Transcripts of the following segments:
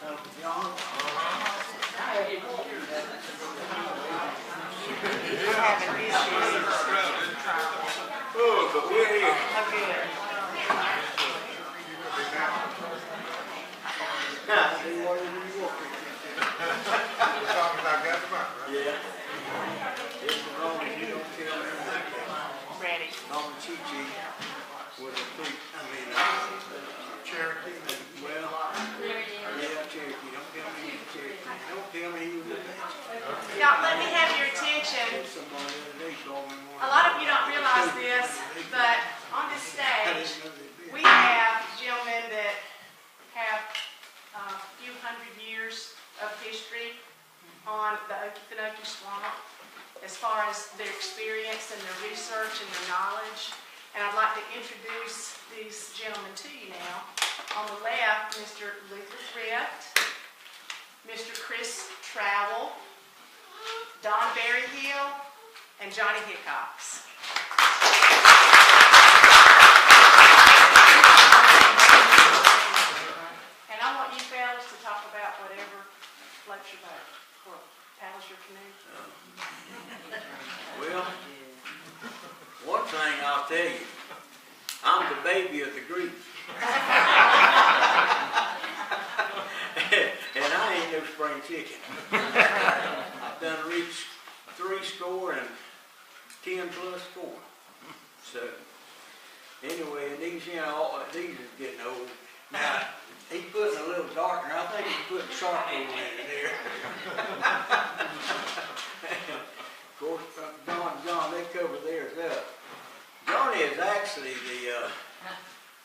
John. Oh, but we're here. Now, see what you want. We're talking about gas amount, right? Yeah. It's as long as you don't tell me that. Ready. Mama Chi-Chi was a freak. Cherokee. Well, yeah, Cherokee. Don't tell me he's a Cherokee. Don't tell me he was a Apache. Now, let me have your attention. Somebody the other day told me one. A lot of you don't realize this, but on this stage, we have gentlemen that have a few hundred years of history on the Okefenokee Swamp as far as their experience and their research and their knowledge. And I'd like to introduce these gentlemen to you now. On the left, Mr. Thrift, Mr. Chris Trowell, Don Berryhill, and Johnny Hickox. And I want you fellas to talk about whatever floats your boat or paddles your canoe. Well, one thing I'll tell you, I'm the baby of the group. And I ain't no spring chicken. I've done reached 70 and 10 plus 4. So, anyway, and these, you know, these are getting old. Now, he's putting a little darker. I think he's putting charcoal in it there. Of course, John, they cover theirs up. Johnny is actually the,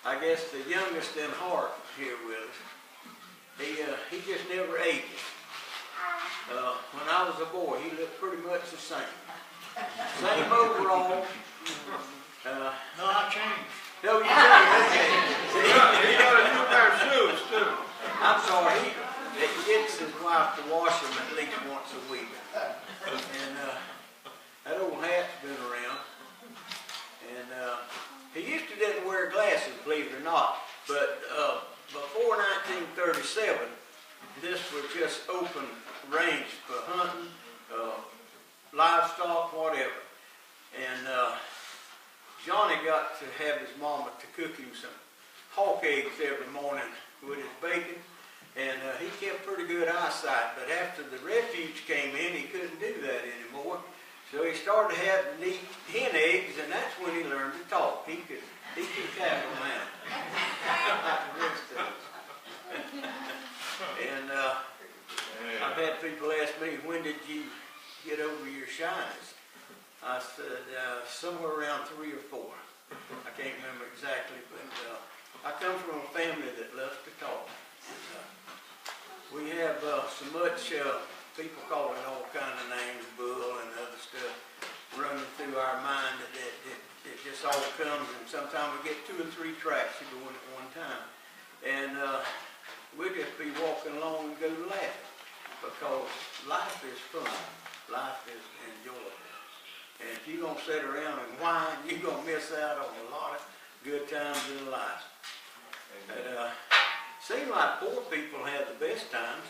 I guess, the youngest in heart here with us. He just never ages. When I was a boy, he looked pretty much the same. Same overall. No, I changed. No, you changed. He got a new pair of shoes, too. I'm sorry. He gets his wife to wash them at least once a week. And that old hat's been around. And he used to didn't wear glasses, believe it or not. But before 1937, this was just open range for hunting, livestock, whatever. And Johnny got to have his mama to cook him some hawk eggs every morning with his bacon. And he kept pretty good eyesight. But after the refuge came in, he couldn't do that anymore. So he started having to eat hen eggs, and that's when he learned to talk. He could tap them out. Like the rest of us. And I've had people ask me, when did you get over your shyness? I said, somewhere around 3 or 4. I can't remember exactly, but I come from a family that loves to talk. We have so much, people call it all kind of names, bull and other stuff, running through our mind that it just all comes, and sometimes we get 2 or 3 tracks going at one time. And we'll just be walking along and go laughing, because life is fun. Life is enjoyable. And if you're going to sit around and whine, you're going to miss out on a lot of good times in life. But seems like poor people have the best times,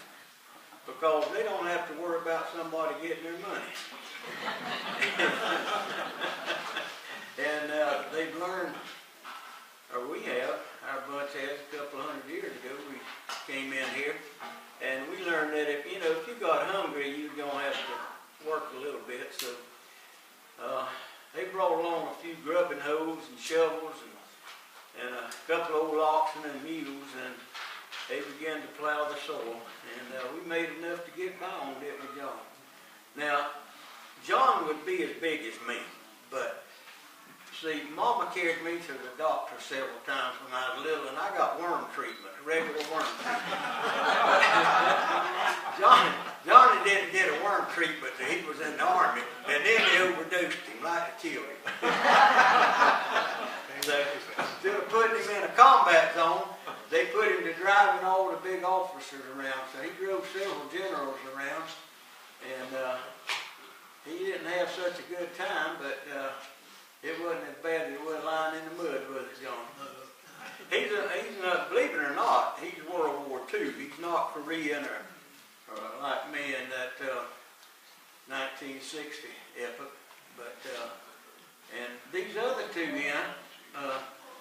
because they don't have to worry about somebody getting their money. And they've learned, or we have, our bunch has a couple hundred years ago, we came in here, and we learned that if you got hungry, you're going to have to work a little bit. So they brought along a few grubbing hoes and shovels and a couple of old oxen and mules, and they began to plow the soil. And we made enough to get by on, didn't we, John? Now, John would be as big as me, but see, Mama carried me to the doctor several times when I was little, and I got worm treatment, regular worm treatment. Johnny didn't get a worm treatment till he was in the Army, and then they overdosed him, like to kill him. So, instead of putting him in a combat zone, they put him to driving all the big officers around. So he drove several generals around, and he didn't have such a good time, but it wasn't as bad as it was lying in the mud, was it, John? he's not, believe it or not, he's World War II. He's not Korean or like me in that 1960 epoch. But and these other two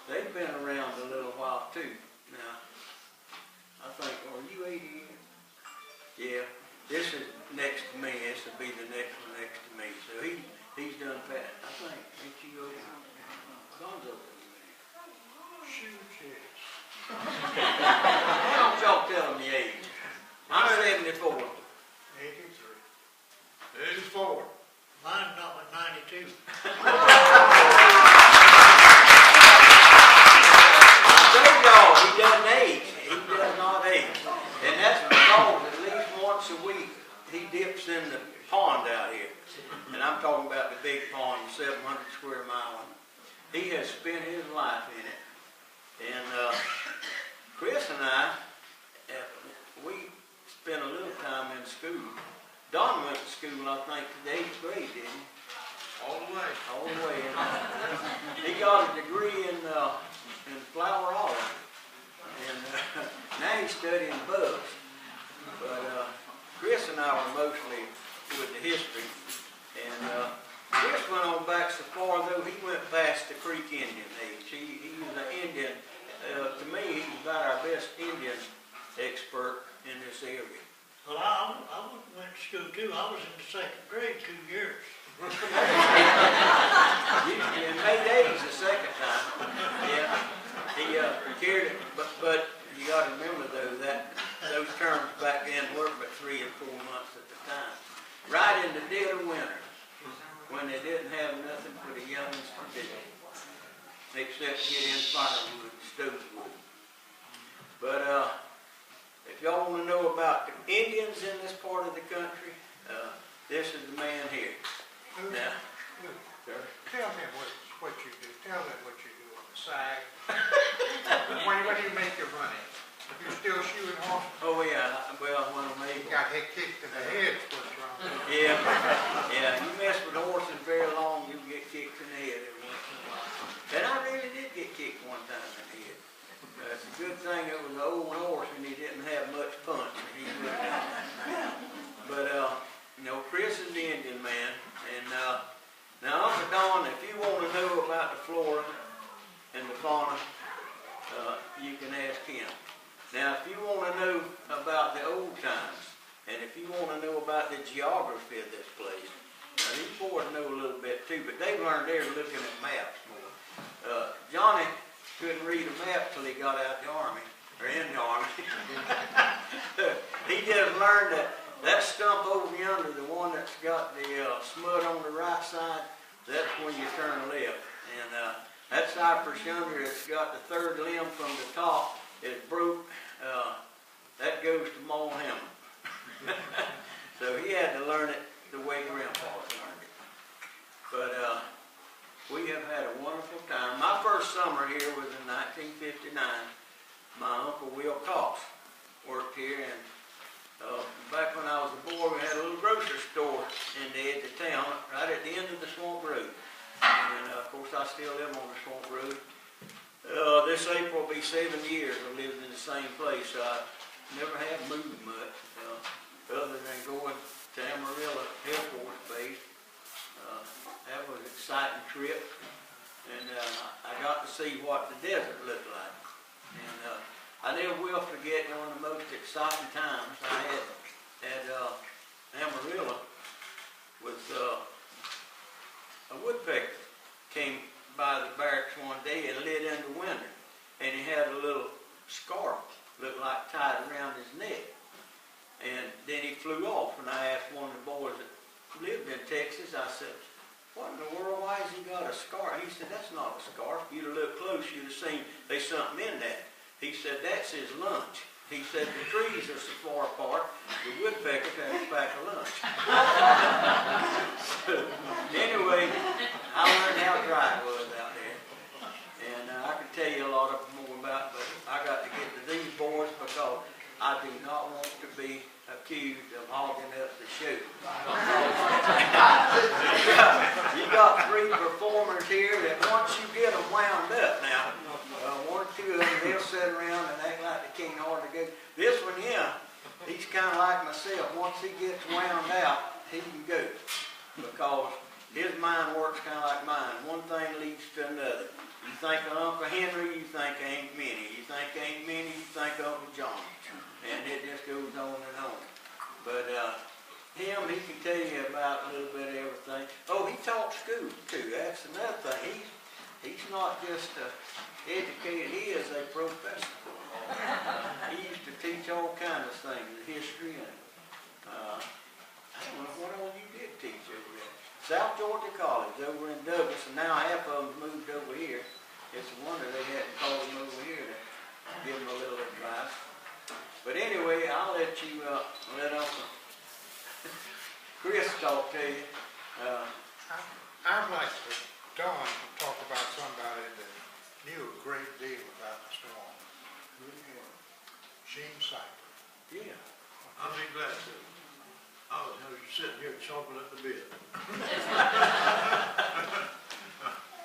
they've been around a little while too. Now, I think, are you 80 years? Yeah. This is next to me. This will be the next one next to me. So he's done that. I think. Ain't you over? Don's over there. Shoot, yes. Why don't y'all tell him the age? I'm 74. 83. 84. Mine's not but 92. I told y'all, he doesn't age. He does not age. And that's because at least once a week he dips in the pond out here. And I'm talking about the big pond, 700 square mile. He has spent his life in it. And Chris and I, we spent a little time in school. Don went to school, I think, to the 8th grade, didn't he? All the way. All the way. He got a degree in flower art. And now he's studying bugs. But Chris and I were mostly with the history. And Chris went on back so far, though, he went past the Creek Indian age. He was an Indian. To me, he's about our best Indian expert in this area. Well, I went to school too. I was in the 2nd grade 2 years. You made A's the second time. Yeah. He carried it, but you got to remember though that those terms back then weren't but 3 or 4 months at the time. Right in the dead of winter, when they didn't have nothing for the youngins to do, except get in firewood, stovewood. But if y'all want to know about the Indians in this part of the country, this is the man here. Now, sir. Tell me what you do. Tell me what you do on the side. When do you make your money? You still shooting horses? Oh yeah, well when I'm You able. got hit kicked in the head. What's wrong? Yeah, yeah. You mess with horses very long, you get kicked in the head every once in a while. And I really did get kicked one time in the head. It's a good thing it was an old horse and he didn't have much punch. But you know, Chris is the Indian man, and now Uncle Don, if you want to know about the flora and the fauna, you can ask him. Now, if you want to know about the old times, and if you want to know about the geography of this place, now these boys know a little bit too, but they learned there looking at maps more. Johnny couldn't read a map till he got out the Army, or in the Army. He just learned that stump over yonder, the one that's got the smut on the right side, that's when you turn left. And that cypress yonder, it's got the 3rd limb from the top. It's broke, that goes to Mulhammer. So he had to learn it the way Grandpa learned it. But we have had a wonderful time. My first summer here was in 1959. My Uncle Will Cox worked here, and back when I was a boy, we had a little grocery store in the edge of town, right at the end of the Swamp Road. And of course I still live on the Swamp Road. This April will be 7 years I lived in the same place. I never have moved much, other than going to Amarillo Air Force Base. That was an exciting trip, and I got to see what the desert looked like. And I never will forget one of the most exciting times I had at Amarillo was a woodpecker came by the barracks one day and lit in the window, and he had a little scarf, looked like tied around his neck. And then he flew off, and I asked one of the boys that lived in Texas, I said, what in the world, why has he got a scarf? He said, that's not a scarf. You'd have looked close, you'd have seen there's something in that. He said, that's his lunch. He said, the trees are so far apart, the woodpeckers have a pack of lunch. Anyway, I learned how dry it was out there. And I could tell you a lot of more about it, but I got to get to these boys because I do not want to be accused of hogging up the show. You got 3 performers here that once you get them wound up now, 1 or two of them, they'll sit around and act like they can't hardly go. This one, yeah, he's kind of like myself. Once he gets wound out, he can go. Because his mind works kind of like mine. One thing leads to another. You think of Uncle Henry, you think of Aunt Minnie. You think of Aunt Minnie, you think of Uncle John. And it just goes on and on. But him, he can tell you about a little bit of everything. Oh, he taught school too. That's another thing. He's not just educated, he is a professor. He used to teach all kinds of things, history and I don't know what all you did teach over there. South Georgia College over in Douglas, and now half of them moved over here. It's a wonder they hadn't called them over here to give them a little advice. But anyway, I'll let you let Uncle Chris talk to you. I'd like for Don to talk about somebody that knew a great deal about the swamp. Gene Cypher. Yeah. I'll be glad to. I was sitting here chomping at the bit.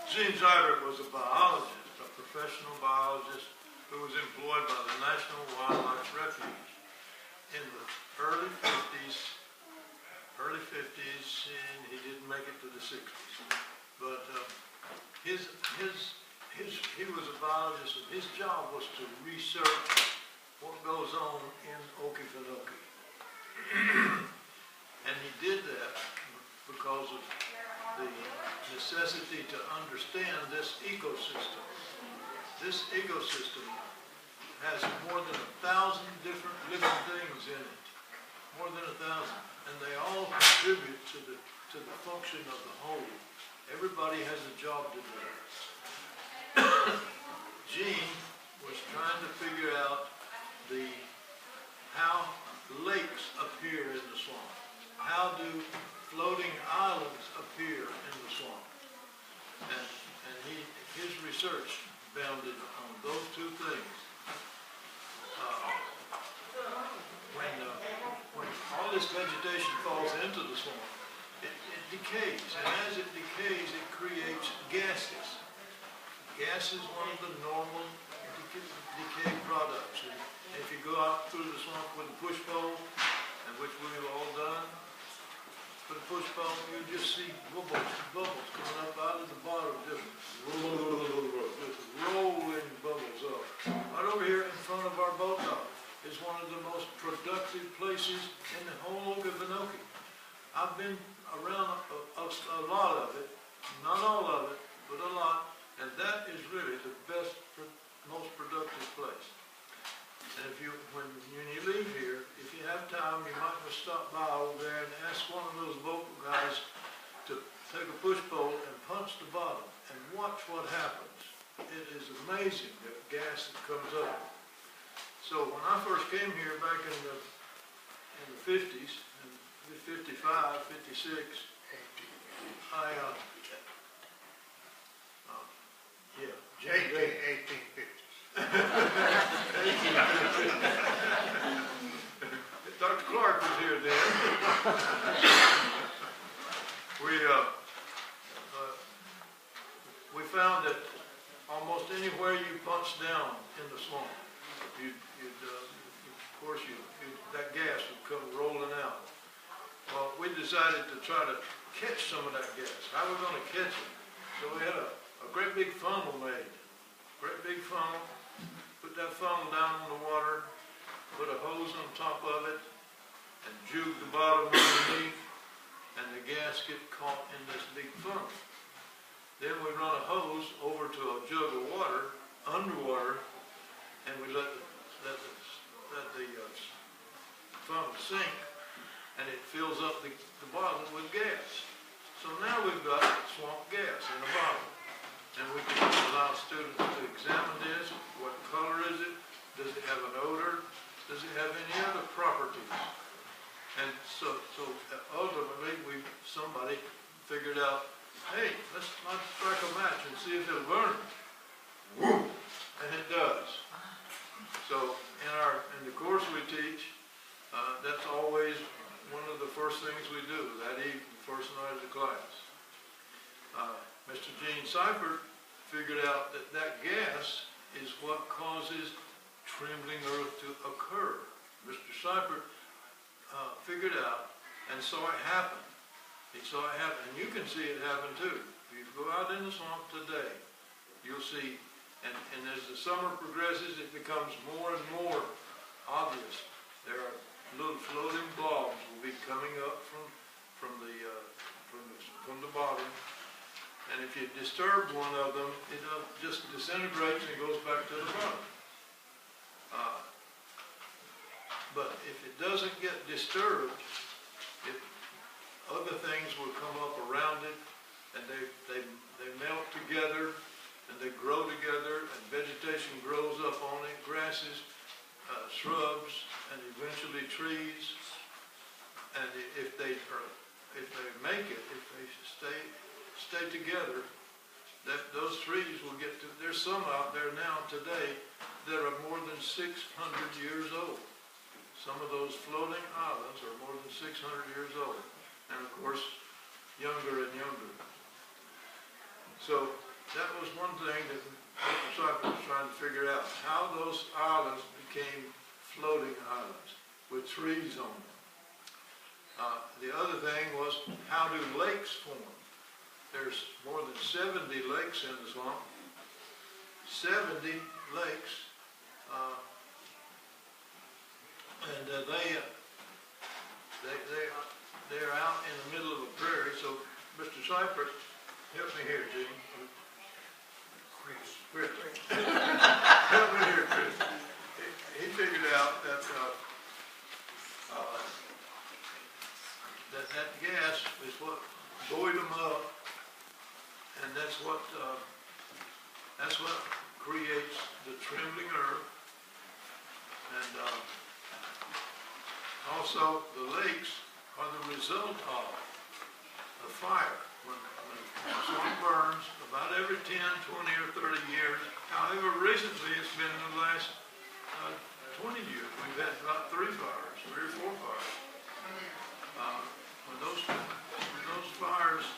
Gene Cypher was a biologist, a professional biologist who was employed by the National Wildlife Refuge in the early 50s, and he didn't make it to the 60s. But he was a biologist, and his job was to research what goes on in Okefenokee. And he did that because of the necessity to understand this ecosystem. This ecosystem has more than 1,000 different living things in it. More than 1,000. And they all contribute to the function of the whole. Everybody has a job to do. Gene was trying to figure out how lakes appear in the swamp. How do floating islands appear in the swamp? And his research bounded on those two things. When all this vegetation falls into the swamp, it decays, and as it decays, it creates gases. Gas is one of the normal decay products. And if you go out through the swamp with a push pole, and which we've all done, with a push pole, you just see bubbles coming up out of the bottom, just rolling bubbles up. Right over here in front of our boat dock is one of the most productive places in the whole Okefenokee. I've been around a lot of it, not all of it, but a lot, and that is really the best, most productive place. And when you leave here, if you have time, you might just stop by over there and ask one of those local guys to take a push pole and punch the bottom and watch what happens. It is amazing, the gas that comes up. So when I first came here back in the 50s, in 55, 56, Jane 1850s. Dr. Clark was here then. We found that almost anywhere you punch down in the swamp, that gas would come rolling out. Well, we decided to try to catch some of that gas. How are we going to catch it? So we had a great big funnel made. Great big funnel. Put that funnel down on the water, put a hose on top of it, and juke the bottom underneath, and the gas get caught in this big funnel. Then we run a hose over to a jug of water, underwater, and we let the funnel sink, and it fills up the bottle with gas. So now we've got swamp gas in a bottle. And we can allow students to examine this. What color is it? Does it have an odor? Does it have any other properties? And so ultimately, somebody figured out, hey, let's strike a match and see if it'll burn. Woo! And it does. So in the course we teach, that's always one of the first things we do that evening, first night of the class. Mr. Gene Cypher figured out that gas is what causes trembling earth to occur. Mr. Seifert figured out and saw it happen. He saw it happen, and you can see it happen too. If you go out in the swamp today, you'll see, and as the summer progresses, it becomes more and more obvious. There are little floating blobs will be coming up from the bottom, and if you disturb one of them, it just disintegrates and goes back to the bottom. But if it doesn't get disturbed, other things will come up around it, and they melt together, and they grow together, and vegetation grows up on it, grasses, shrubs, and eventually trees. And if they make it, if they stay together, those trees will get to. There's some out there now today that are more than 600 years old. Some of those floating islands are more than 600 years old, and of course, younger and younger. So that was one thing that Mr. Seifert was trying to figure out, how those islands became floating islands with trees on them. The other thing was, how do lakes form? There's more than 70 lakes in the swamp. 70 lakes. And they're out in the middle of a prairie. So Mr. Seifert, help me here, Gene. Chris. Help me here, Chris. He figured out that that gas is what buoyed them up, and that's what creates the trembling earth. And also, the lakes are the result of the fire. When the swamp burns, about every 10, 20, or 30 years. However, recently it's been in the last 20 years. We've had about 3 fires, 3 or 4 fires. When those fires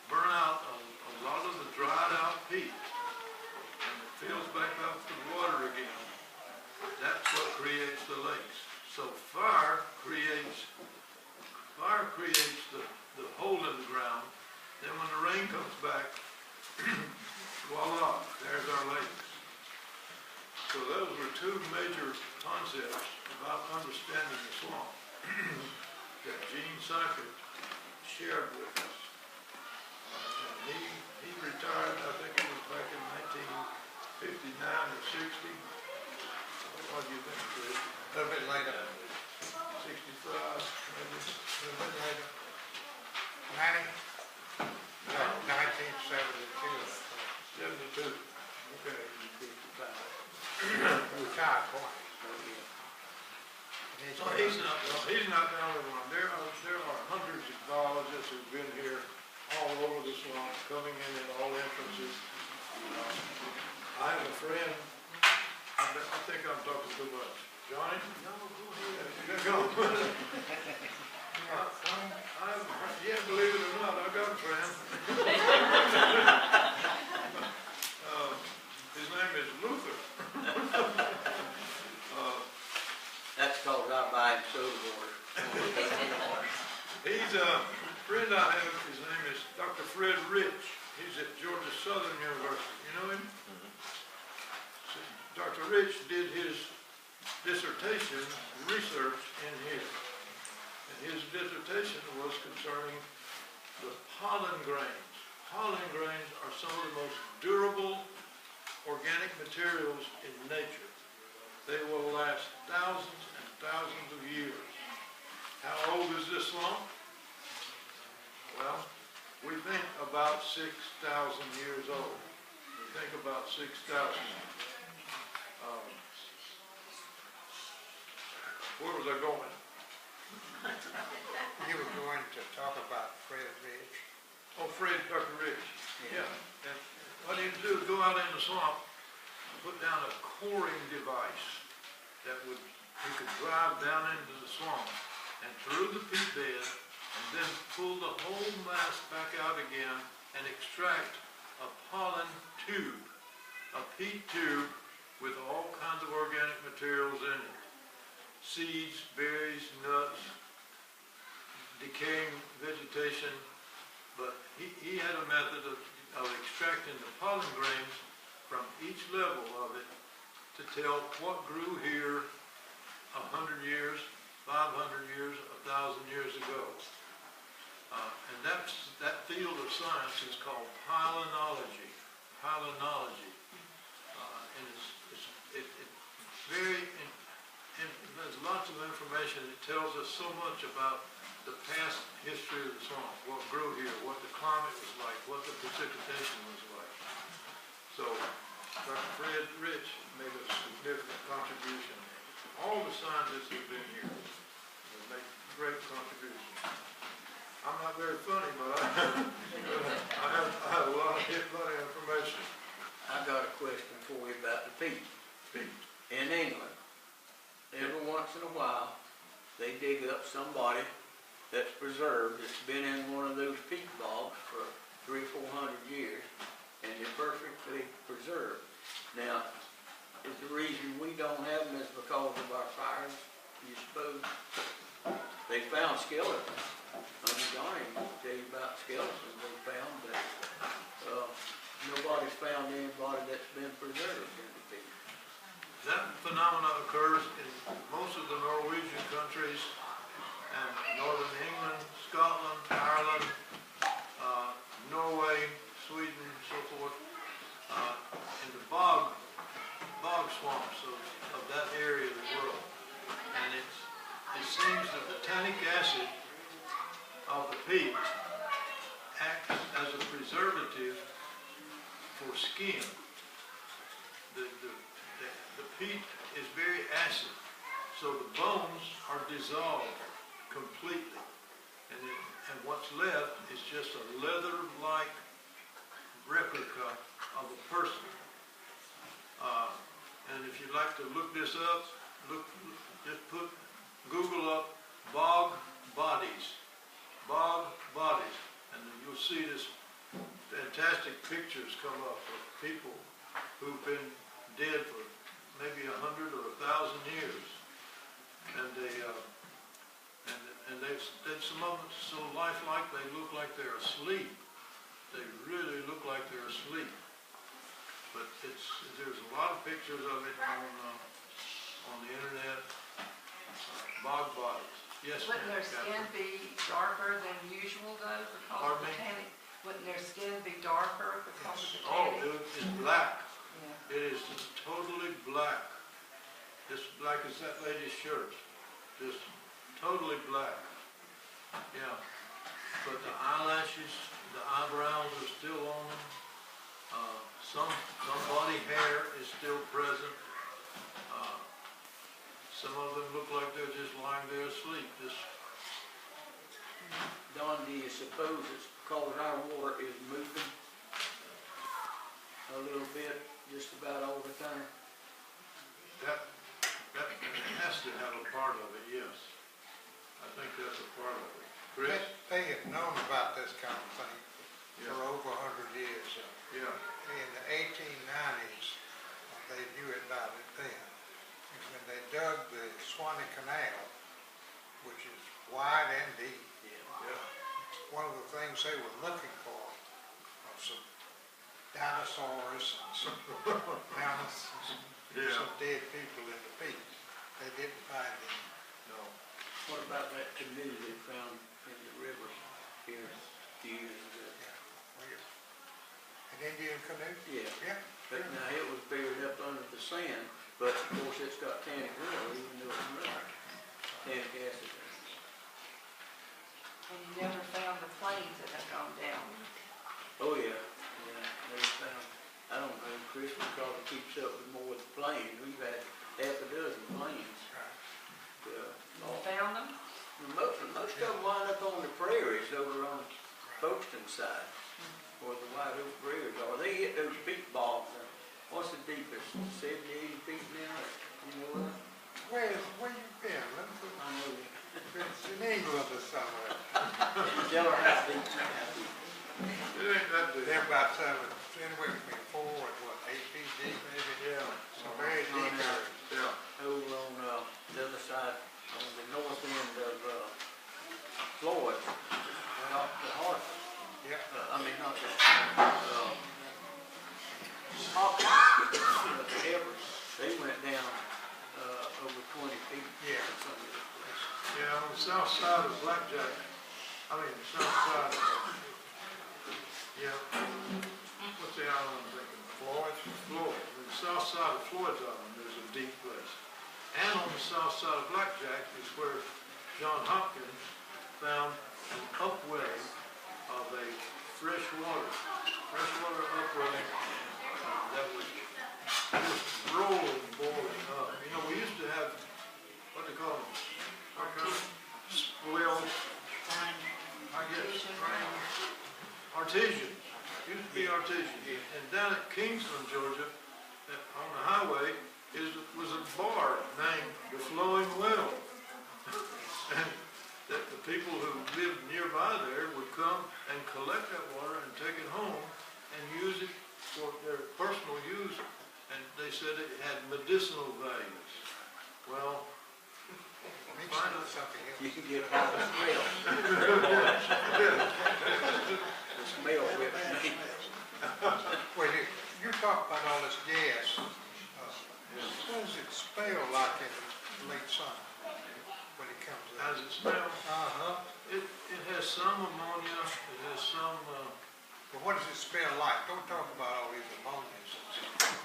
burn out a lot of the dried out peat, and it fills back up the water again, that's what creates the lakes. So fire creates the hole in the ground. Then when the rain comes back, voila, there's our lakes. So those were 2 major concepts about understanding the swamp that Gene Seifert shared with us. And he retired, I think it was back in 1959 or 60. What do you think, Chris? A little bit later. 65, maybe. A little bit later. 1972. 72. Okay. Retired twice. So he's not the only one. There are hundreds of biologists who've been here all over the swamp, coming in at all entrances. I have a friend, I think I'm talking too much. Johnny? No, go ahead. Go. Yeah, believe it or not, I've got a friend. His name is Luther. That's called right by soda water. He's a friend I have, his name is Dr. Fred Rich. He's at Georgia Southern University. You know him? So Dr. Rich did his dissertation research in here. And his dissertation was concerning the pollen grains. Pollen grains are some of the most durable organic materials in nature. They will last thousands and thousands of years. How old is this swamp? Well, we think about 6,000 years old. We think about 6,000. Where was I going? You were going to talk about Fred Ridge. Oh, Fred, Dr. Rich. Yeah. And what you do is go out in the swamp, put down a coring device that you could drive down into the swamp and through the peat bed, and then pull the whole mass back out again and extract a pollen tube, a peat tube with all kinds of organic materials in it. Seeds, berries, nuts, decaying vegetation, but he had a method of extracting the pollen grains from each level of it to tell what grew here 100 years, 500 years, 1,000 years ago. And that field of science is called palynology. Palynology. And it's very, and there's lots of information. It tells us so much about the past history of the swamp, what grew here, what the climate was like, what the precipitation was like. So, Dr. Fred Rich made a significant contribution. All the scientists have been here. They make great contributions. I'm not very funny, but I have a lot of information. I got a question for you about the peat. Peat. In England, every once in a while, they dig up somebody that's preserved, that's been in one of those peat bogs for 300 or 400 years, and they're perfectly preserved. Now, is the reason we don't have them is because of our fires, you suppose? They found skeletons. Johnny will tell you about skeletons they found, but nobody's found anybody that's been preserved in the peat. That phenomenon occurs in most of the Norwegian countries and northern England, Scotland, Ireland, Norway, Sweden, so forth, in the bog swamps of that area of the world. And it seems that the tannic acid of the peat acts as a preservative for skin. The peat is very acid, so the bones are dissolved completely, and what's left is just a leather-like replica of a person. And if you'd like to look this up, just Google up bog bodies, and you'll see this fantastic pictures come up of people who've been dead for maybe 100 or 1,000 years, and some of them so lifelike they look like they're asleep. They really look like they're asleep. But there's a lot of pictures of it on the internet. Bog bodies. Yes, Wouldn't their skin Catherine. be darker than usual though because of the tannic? Wouldn't their skin be darker because of the tannic? Oh, it's black. Yeah. It is just totally black. Just black as that lady's shirt. Just totally black. Yeah. But the eyelashes, the eyebrows are still on them. Some body hair is still present. Some of them look like they're just lying there asleep. Don, do you suppose it's because our water is moving a little bit just about all the time? That has to have a part of it, yes. I think that's a part of it. Chris? They have known about this kind of thing Yeah. for over 100 years. Yeah. In the 1890s, they knew about it then. And when they dug the Swanee Canal, which is wide and deep, one of the things they were looking for was some dinosaurs and some mammoths and some dead people in the peat. They didn't find any. No. What about that canoe they found in the river here a few years ago? An Indian canoe? Yeah. Yeah. But now it was buried up under the sand, but of course it's got tannic oil, even though it's not tannic acid. And you never found the planes that have gone down. Oh yeah, they found, I don't know, Chris probably keeps up with more with the planes. We've had half a dozen planes. You found them? Most of them wind up on the prairies over on Folkestone side, where the White Oak prairies are. They hit those peat bogs. What's the deepest? 70, 80 feet now? You know what? Where you been? I know. It's in England or somewhere. Tell her how deep. It ain't that deep. They're about anywhere between 4 and 8 feet deep, maybe. Yeah. So very I mean, not that, Everett, they went down, over 20 feet. Yeah. in some of the places. Yeah, on the south side of Blackjack, south side of, what's the island I'm thinking of? Floyd. On the south side of Floyd's Island, there's a deep place. And on the south side of Blackjack is where John Hopkins found an upwelling of a freshwater upwelling that was just rolling, boiling up. You know, we used to have, what they call them, what kind of wells, I guess, artesian. Used to be artesian. And down at Kingsland, Georgia, on the highway, was a bar named the Flowing Well. And that the people who lived nearby there would come and collect that water and take it home and use it for their personal use. And they said it had medicinal values. Well, find out something else. You can get all the smell. The smell with me. Well, you talk about all this gas. What does it smell like in the late summer when it comes how out? does it smell? Uh-huh. It has some ammonia, it has some, But what does it smell like? Don't talk about all these ammonias.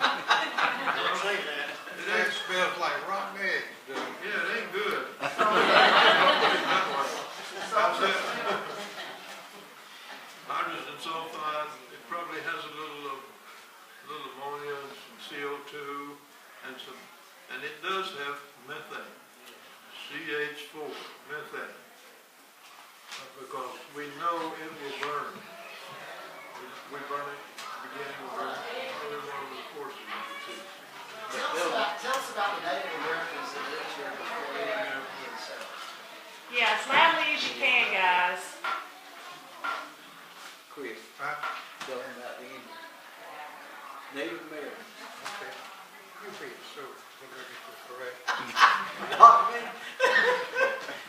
don't say that. It It ain't, smells like rotten eggs, doesn't it? yeah, it ain't good. How's that? Hydrogen sulfide, it probably has a little ammonia and some CO2 and it does have methane, CH4, methane, because we know it will burn. We burn it, beginning to burn every one of the courses you can see. Tell us about the Native Americans that lived here before the Europeans settled. Yeah, as loudly as you can, guys. Chris, Right? talking about the Indians. Native Americans. Okay. You're being so politically correct. Not me.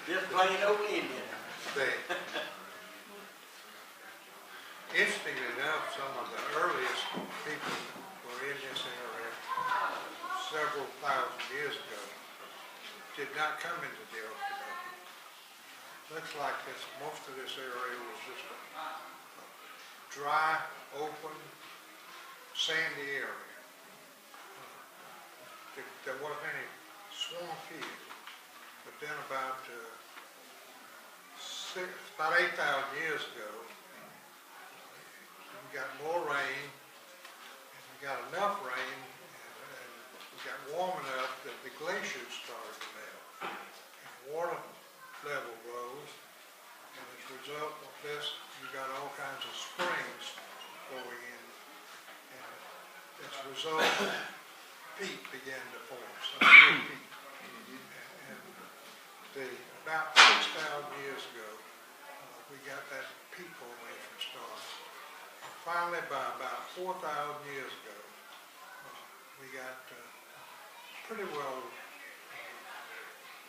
Just plain old Indian. They, interestingly enough, some of the earliest people were in this area several thousand years ago did not come into the Okefenokee. Looks like most of this area was just a dry, open, sandy area. There wasn't any swamp here, but then about 8,000 years ago, we got more rain, and we got enough rain, and we got warm enough that the glaciers started to melt, and water level rose, and as a result of this, you got all kinds of springs going in, and as a result, peat began to form, some new peat. And about 6,000 years ago, we got that peat formation started. And finally, by about 4,000 years ago, we got pretty well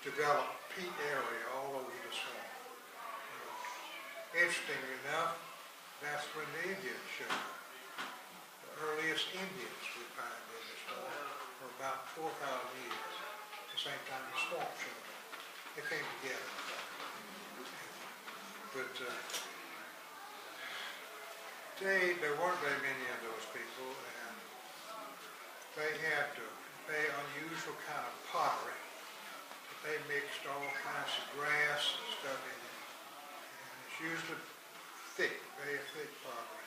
developed peat area all over the swamp. Interestingly enough, that's when the Indians showed up. The earliest Indians we find in the swamp were about 4,000 years, the same time the swamp showed up. They came together. But there weren't very many of those people, and they had very unusual kind of pottery. They mixed all kinds of grass and stuff in it. And it's usually thick, very thick pottery.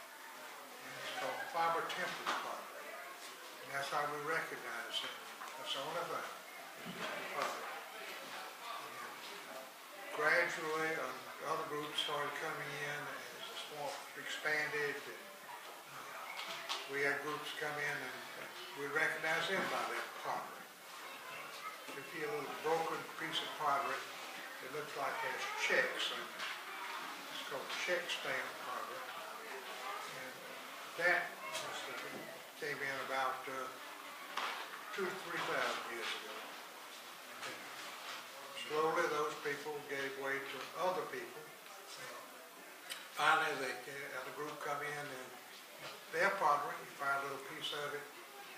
And it's called fiber tempered pottery. And that's how we recognize it. That's the only thing. Pottery. Gradually, other groups started coming in as the swamp expanded. And, we had groups come in and we recognize them by that pottery. If you see a little broken piece of pottery, it looks like it has checks on it. It's called check stamp pottery. And that came in about 2,000 to 3,000 years ago. Slowly, those people gave way to other people. finally, the group come in and their pottery, you find a little piece of it,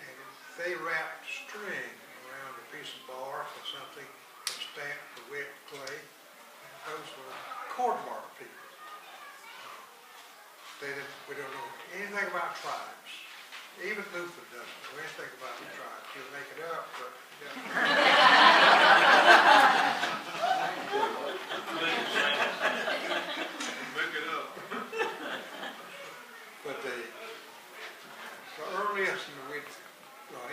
and they wrapped string around a piece of bark or something and stamped the wet clay. And those were cord mark people. We don't know anything about tribes. Even Luther doesn't know anything about the tribes. He'll make it up, but Make it up. but the earliest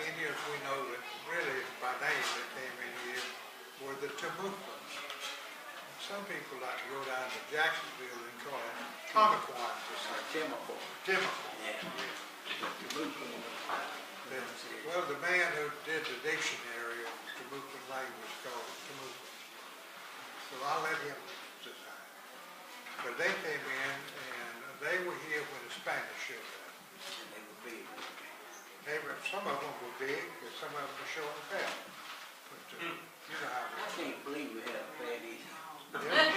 Indians we know that really by name that came in here were the Timucuans. Some people like to go down to Jacksonville and call it Timucuans or something. Timucuan. Well, the man who did the dictionary of Timucuan language called it Timucuan. So I'll let him decide. But they came in and they were here when the Spanish showed up. And they were big. Some of them were big and some of them were short and fat. But you know how I can't believe we have fatties. it is.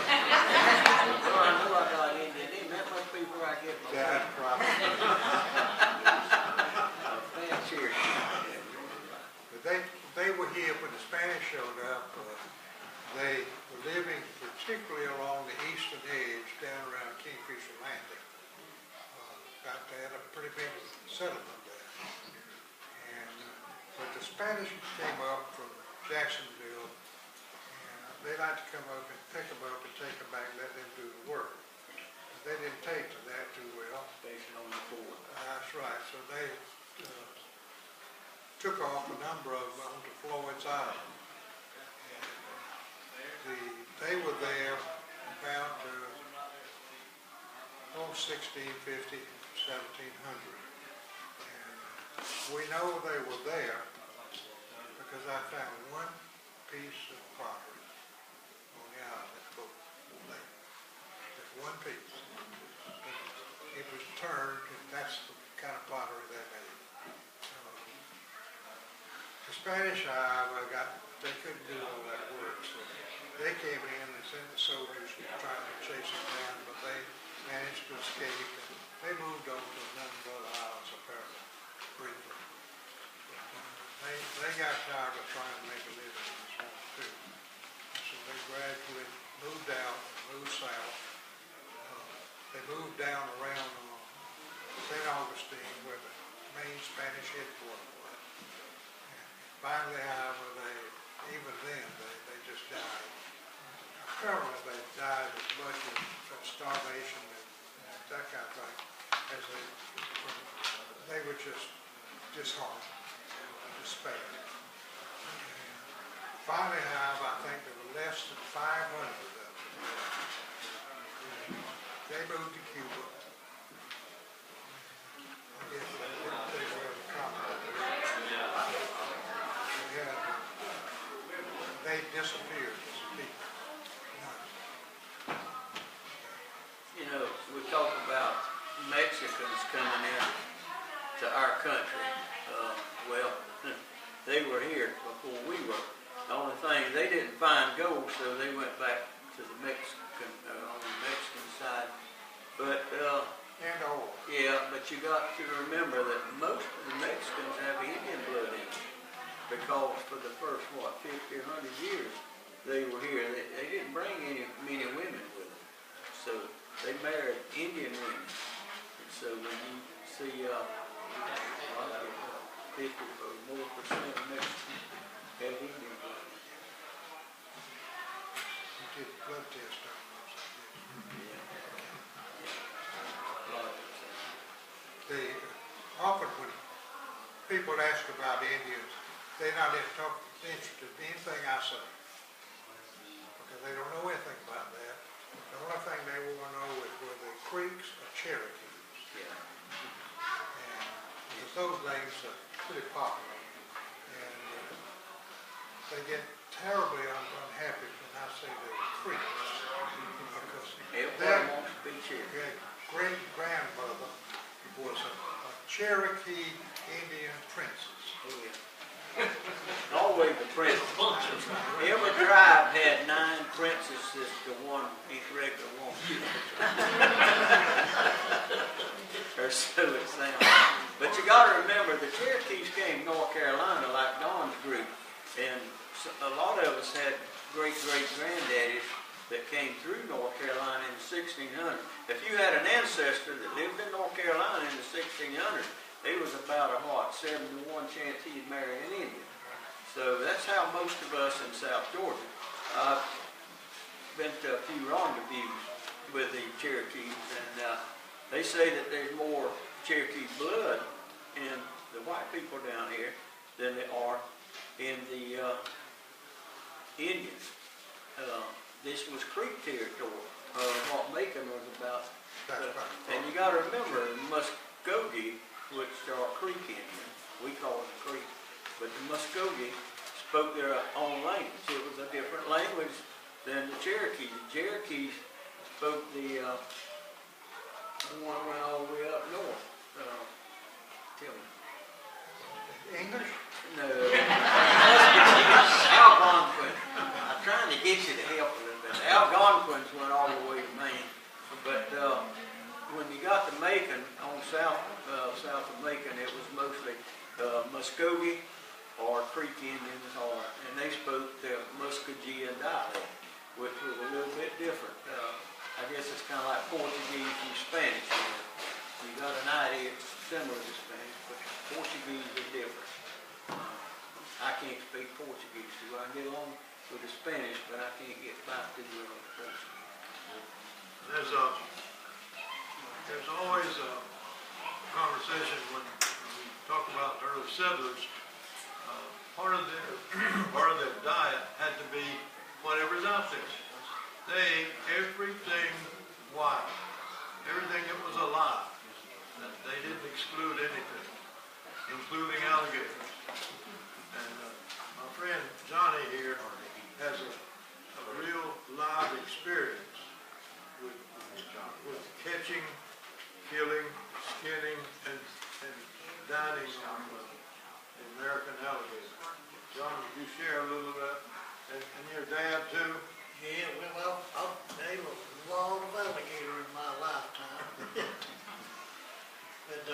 Well, I know I got Indian. Ain't that much before I get my That's probably. fat here. But they were here when the Spanish showed up. They were living particularly along the eastern edge down around Kingfisher Landing. They had a pretty big settlement there. And but the Spanish came up from Jacksonville, and they like to come up and pick them up and take them back and let them do the work. But they didn't take to that too well. Based on the fort. That's right. So they took off a number of them onto Floyd's Island. They were there about 1650, 1700. And we know they were there because I found one piece of pottery on the island at Boat Lake. Just one piece. It was turned, and that's the kind of pottery they made. The Spanish, however, they couldn't do all that work, so they came in and sent the soldiers trying to chase them down, but they managed to escape, and they moved on to a number of other islands, apparently, briefly. They got tired of trying to make a living in this one, too. So they gradually moved out, moved south. They moved down around St. Augustine, where the main Spanish headquarters was. Finally, however, even then, they just died. Apparently, they died as much from starvation and that kind of thing as they were just disheartened, despair. Finally, however, I think there were less than 500 of them. They moved to Cuba. I guess they didn't take well the colony. They disappeared as people. You know, we talk about Mexicans coming in to our country. Well, they were here before we were. The only thing, they didn't find gold, so they went back to the Mexican, on the Mexican side. But, And oil. yeah, but you got to remember that most of the Mexicans have Indian blood in them. Because for the first, 50 or 100 years they were here, they didn't bring many women with them. So they married Indian women. And so when you see 50 or more percent of Mexicans have Indian blood. You did blood test on those, I guess. Often when people ask about Indians, they're not interested in anything I say, because they don't know anything about that. The only thing they want to know is whether the Creeks or Cherokees. Yeah. And because those names are pretty popular. And they get terribly unhappy when I say the Creeks, because Everybody wants to be Cherokee. their great-grandmother was a Cherokee Indian princess. Oh, yeah. Always the princess. Every tribe had 9 princesses to one one ain't a regular woman. Or so it sounds. But you gotta remember, the Cherokees came to North Carolina like Don's group, and a lot of us had great-great-granddaddies that came through North Carolina in the 1600s. If you had an ancestor that lived in North Carolina in the 1600s, there was about a 7-to-1 chance he'd marry an Indian. So that's how most of us in South Georgia. I've been to a few rendezvous with the Cherokees, and they say that there's more Cherokee blood in the white people down here than there are in the Indians. This was Creek territory, what Macon was about. And you got to remember, Muskogee, which are Creek Indians, we call them Creek, but the Muskogee spoke their own language. It was a different language than the Cherokee. The Cherokees spoke the one that went all the way up north. Tell me. English? No. Algonquin. I'm trying to get you to help a little bit. Algonquins went all the way to Maine. But when you got to Macon, on south of Macon, it was mostly Muskogee or Creek Indians, and they spoke the Muskogean dialect, which was a little bit different. I guess it's kind of like Portuguese and Spanish. You got an idea it's similar to Spanish, but Portuguese is different. I can't speak Portuguese, so I can get along with the Spanish, but I can't get back to the Portuguese. There's always a conversation when we talk about the early settlers. Part of their diet had to be whatever's out there. They ate everything wild, everything that was alive. They didn't exclude anything, including alligators. And my friend Johnny here has a real live experience with catching, killing, skinning, and dining on the American alligator. John, would you share a little bit? And your dad too? Yeah, well, there was a lot of alligator in my lifetime. But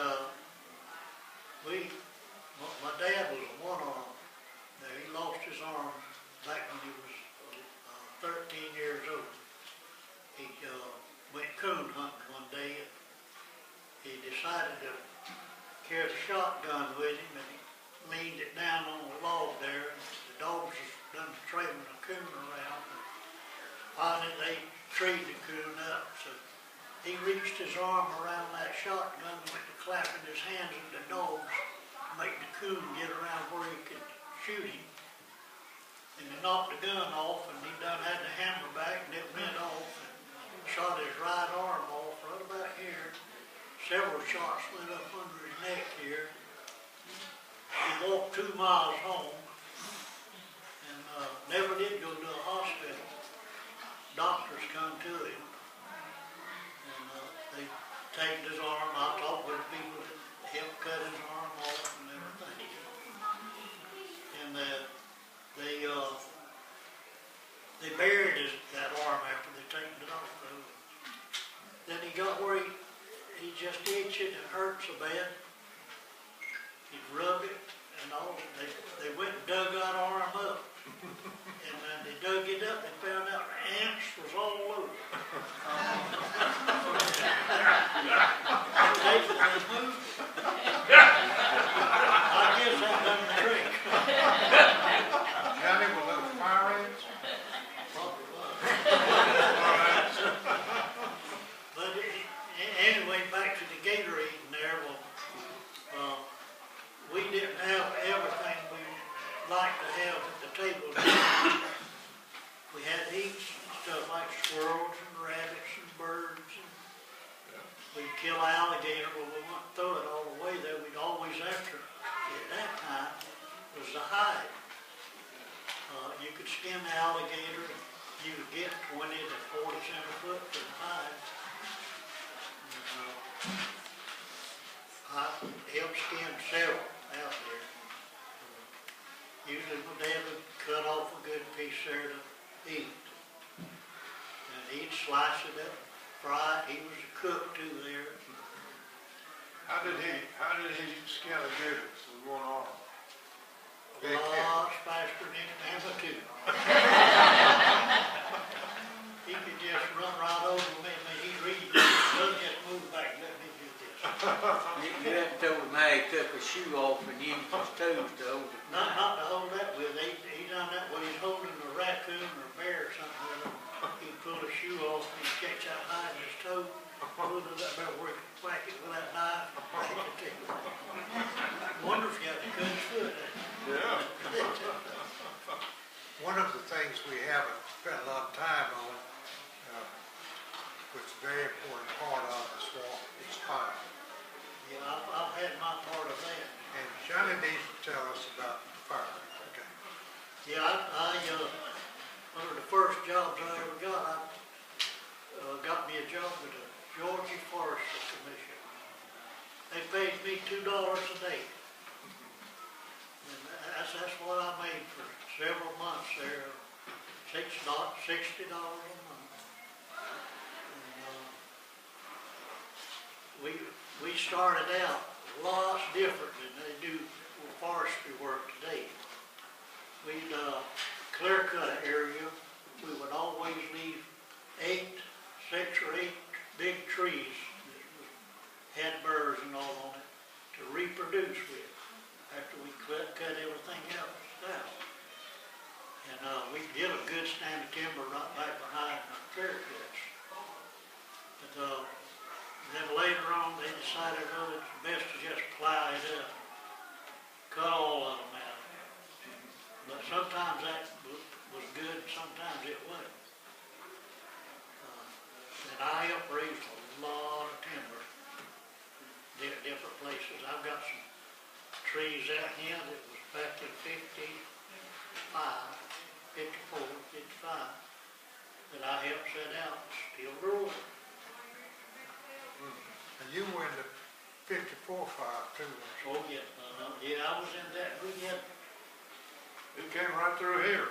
my dad was a one-arm. Now, he lost his arm back when he was 13 years old. He went coon hunting one day, and he decided to carry the shotgun with him, and he leaned it down on the log there, and the dogs was done trailing a coon around. Finally, they treed the coon up, so he reached his arm around that shotgun and went to clapping his hands at the dogs to make the coon get around where he could shoot him. And he knocked the gun off, and he done had the hammer back, and it went off, and shot his right arm off right about here. Several shots went up under his neck here. He walked 2 miles home, and never did go to a hospital. Doctors come to him, and they taped his arm. I talked with people that helped cut his arm off and everything. And they buried that arm after they taped it off. Then he got where he just itched it and hurt so bad. He rubbed it and all. They went and dug that arm up. And then they dug it up and found out ants was all over. I guess that done the trick. Johnny, were those fire ants? Probably was. But anyway, back to the gator eating there. Well, we didn't have everything we like to have at the table. We had to eat stuff like squirrels and rabbits and birds. And we'd kill an alligator, but we wouldn't throw it all the way there. We'd always after, at that time, was the hide. You could skin the alligator, you would get 20 to 40 cents a foot for the hide. I helped skin several out there. Usually my dad would cut off a good piece there to eat. And he he'd slice it up, fry it. He was a cook too there. How did he skin a gator with one arm? Lots faster than an amateur. He could just run right over me. I mean, he'd read, doesn't just move back, let me do this. You haven't told him how he took a shoe off and used his toes to hold it. Not to hold that with. He done that when he's holding a raccoon or a bear or something with him. He'd pull a shoe off and he'd catch that hide in his toe, pull it up there where he could whack it with that knife. Wonder if you had to cut his foot. Yeah. One of the things we haven't spent a lot of time on, which is a very important part of the swamp, is fire. Yeah, I've had my part of that. And Johnny needs to tell us about fire. Okay. Yeah, one of the first jobs I ever got, got me a job with the Georgia Forestry Commission. They paid me $2 a day. And that's what I made for several months there, $60 a month. And, we started out lots different than they do forestry work today. We'd clear cut an area. We would always leave 6 or 8 big trees that had burrs and all on it to reproduce with after we cut everything else out. And we get a good stand of timber right back behind our clear cuts. But then later on they decided, oh, it's best to just plow it up, cut all of them out. But sometimes that was good, sometimes it wasn't. And I helped raise a lot of timber, different places. I've got some trees out here that was back in 54, 55, that I helped set out, still growing. And you were in the 54 fire too, weren't you? Oh, yeah, yeah, I was in that, we had. It came right through here,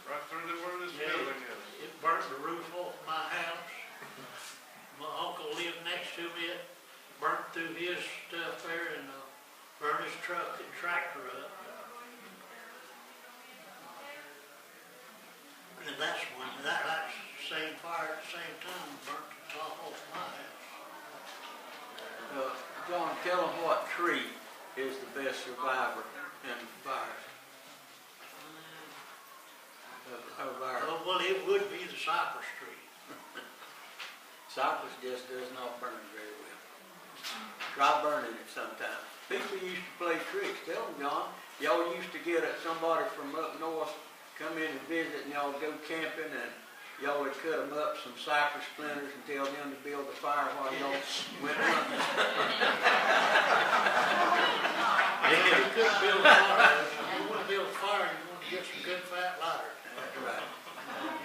right through where this building is. It burnt the roof off my house. My uncle lived next to me. It burnt through his stuff there and burned his truck and tractor up. And that's one, that's the same fire at the same time, burnt the top off my house. John, tell them what tree is the best survivor in fires. Of our Oh, well, it would be the cypress tree. cypress just does not burn very well. Try burning it sometime. People used to play tricks. Tell them, John, y'all used to get somebody from up north come in and visit, and y'all go camping, and y'all would cut them up some cypress splinters and tell them to build a fire while y'all went hunting. You couldn't build a fire. If you want to build a fire, you want to get some good fat lighter. That's right.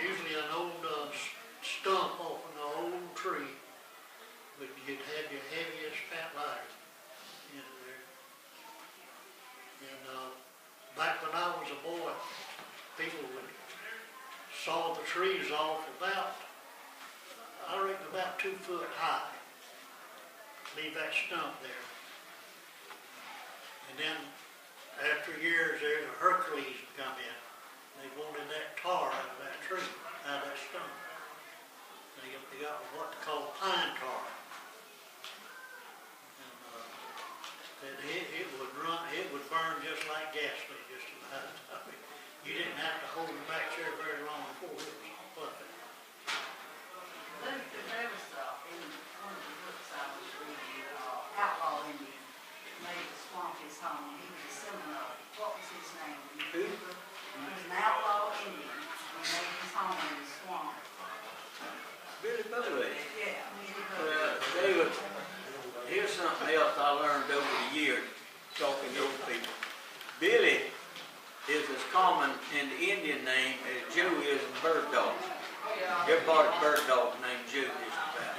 Usually an old stump off an old tree, but you'd have your heaviest fat lighter in there. And back when I was a boy, people would saw the trees off about, I reckon about 2 foot high. Leave that stump there. And then after years, there's a Hercules come in. They wanted that tar out of that tree, out of that stump. They got what they call pine tar. And it would burn just like gasoline, just about. I mean, you didn't have to hold it back there very long before it was puffing. There was, in one of the books I was reading, outlaw Indian made the swamp his home. He was a Seminole. What was his name? Who? He was an outlaw Indian. He made his home in the swamp. Billy Bowie. Yeah. Well, David, here's something else I learned over the years talking to old people. Billy is as common in the Indian name as Joe is in bird dog. Everybody's bird dog named Joe is about.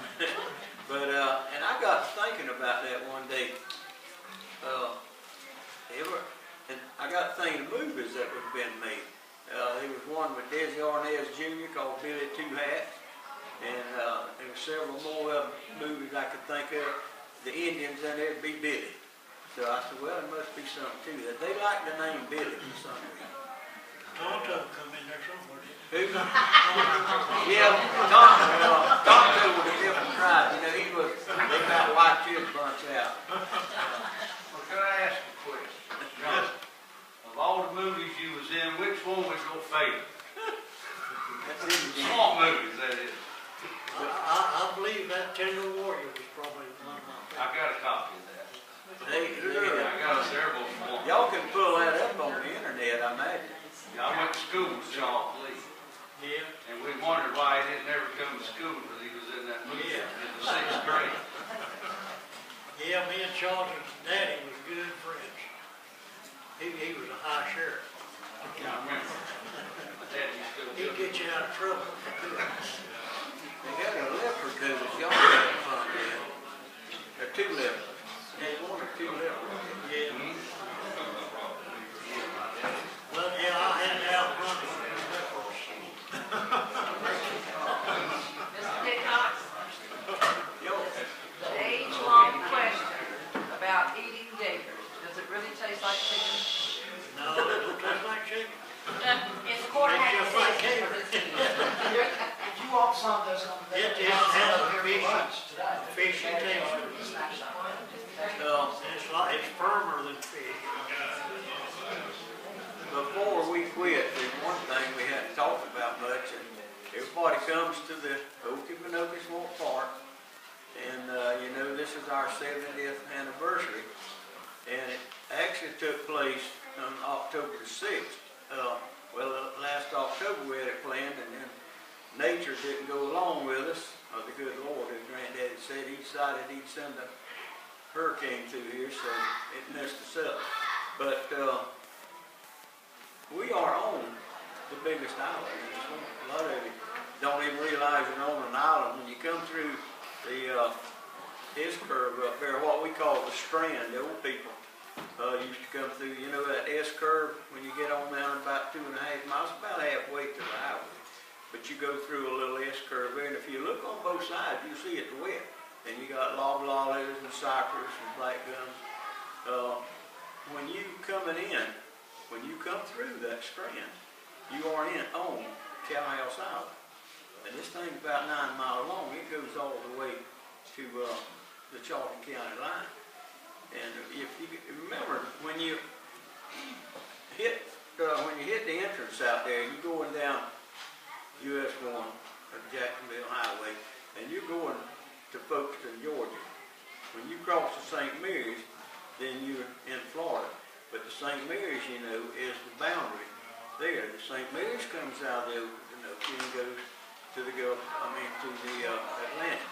But and I got thinking about that one day. And I got thinking of movies that have been made. There was one with Desi Arnaz Jr. called Billy Two Hats. there's several more movies I could think of. The Indians in there would be Billy. So I said, well, there must be something to that. They like the name Billy for some reason. Tonto come in there somewhere. Who? Yeah, Tonto was a different tribe. You know, he was, they got white kids bunch out. Well, can I ask a question? Of all the movies you was in, which one was your favorite? That's it. Swamp movies, that is. I believe that Tender Warrior was probably one of my I favorites. got a copy of that. I got several swamp. Y'all can pull that up on the internet, I imagine. I went to school with Sean Lee, Yeah. and we wondered why he didn't ever come to school because he was in that movie Yeah. in the 6th grade. Yeah, me and Charles's daddy was good friends. He was a high sheriff. I remember. Dad used to He'd get you out of trouble. They got a leopard too, that y'all had fun with. There are two leopards. There's one or two leopards. Yeah. Well, yeah, I had to outrun him. Mr. Hickox, Yo, age-long question about eating gators. Does it really taste like chicken? No, it don't taste like chicken. It's quarter It's half just like six. gator. If you want some, there's some. It has a Here fishy, lunch today. fishy taste. It's firmer than fish. before we quit, there's one thing we hadn't talked about much, and everybody comes to the Okefenokee Swamp Park, and you know, this is our 70th anniversary, and it actually took place on October the 6th. Last October we had it planned, and then nature didn't go along with us, or the good Lord, as Granddaddy said, he decided he'd send a hurricane through here, so it messed us up. But we are on the biggest island in the swamp. A lot of you don't even realize you're on an island. When you come through the S-curve up there, what we call the Strand, the old people used to come through, you know, that S-curve, when you get on down about 2.5 miles, about halfway to the highway. But you go through a little S-curve there, and if you look on both sides, you see it's wet. And you got loblollies and cypress and black gums. When you coming in, when you come through that strand, you are on Cowhouse Island. And this thing's about 9 miles long. It goes all the way to the Charlton County line. And if you remember, when you hit the entrance out there, you're going down US 1 or Jacksonville Highway, and you're going to Folkestone, Georgia. When you cross the St. Mary's, then you're in Florida. But the St. Mary's, you know, is the boundary there. The St. Mary's comes out of the Okefenokee and goes to the Gulf, to the Atlantic.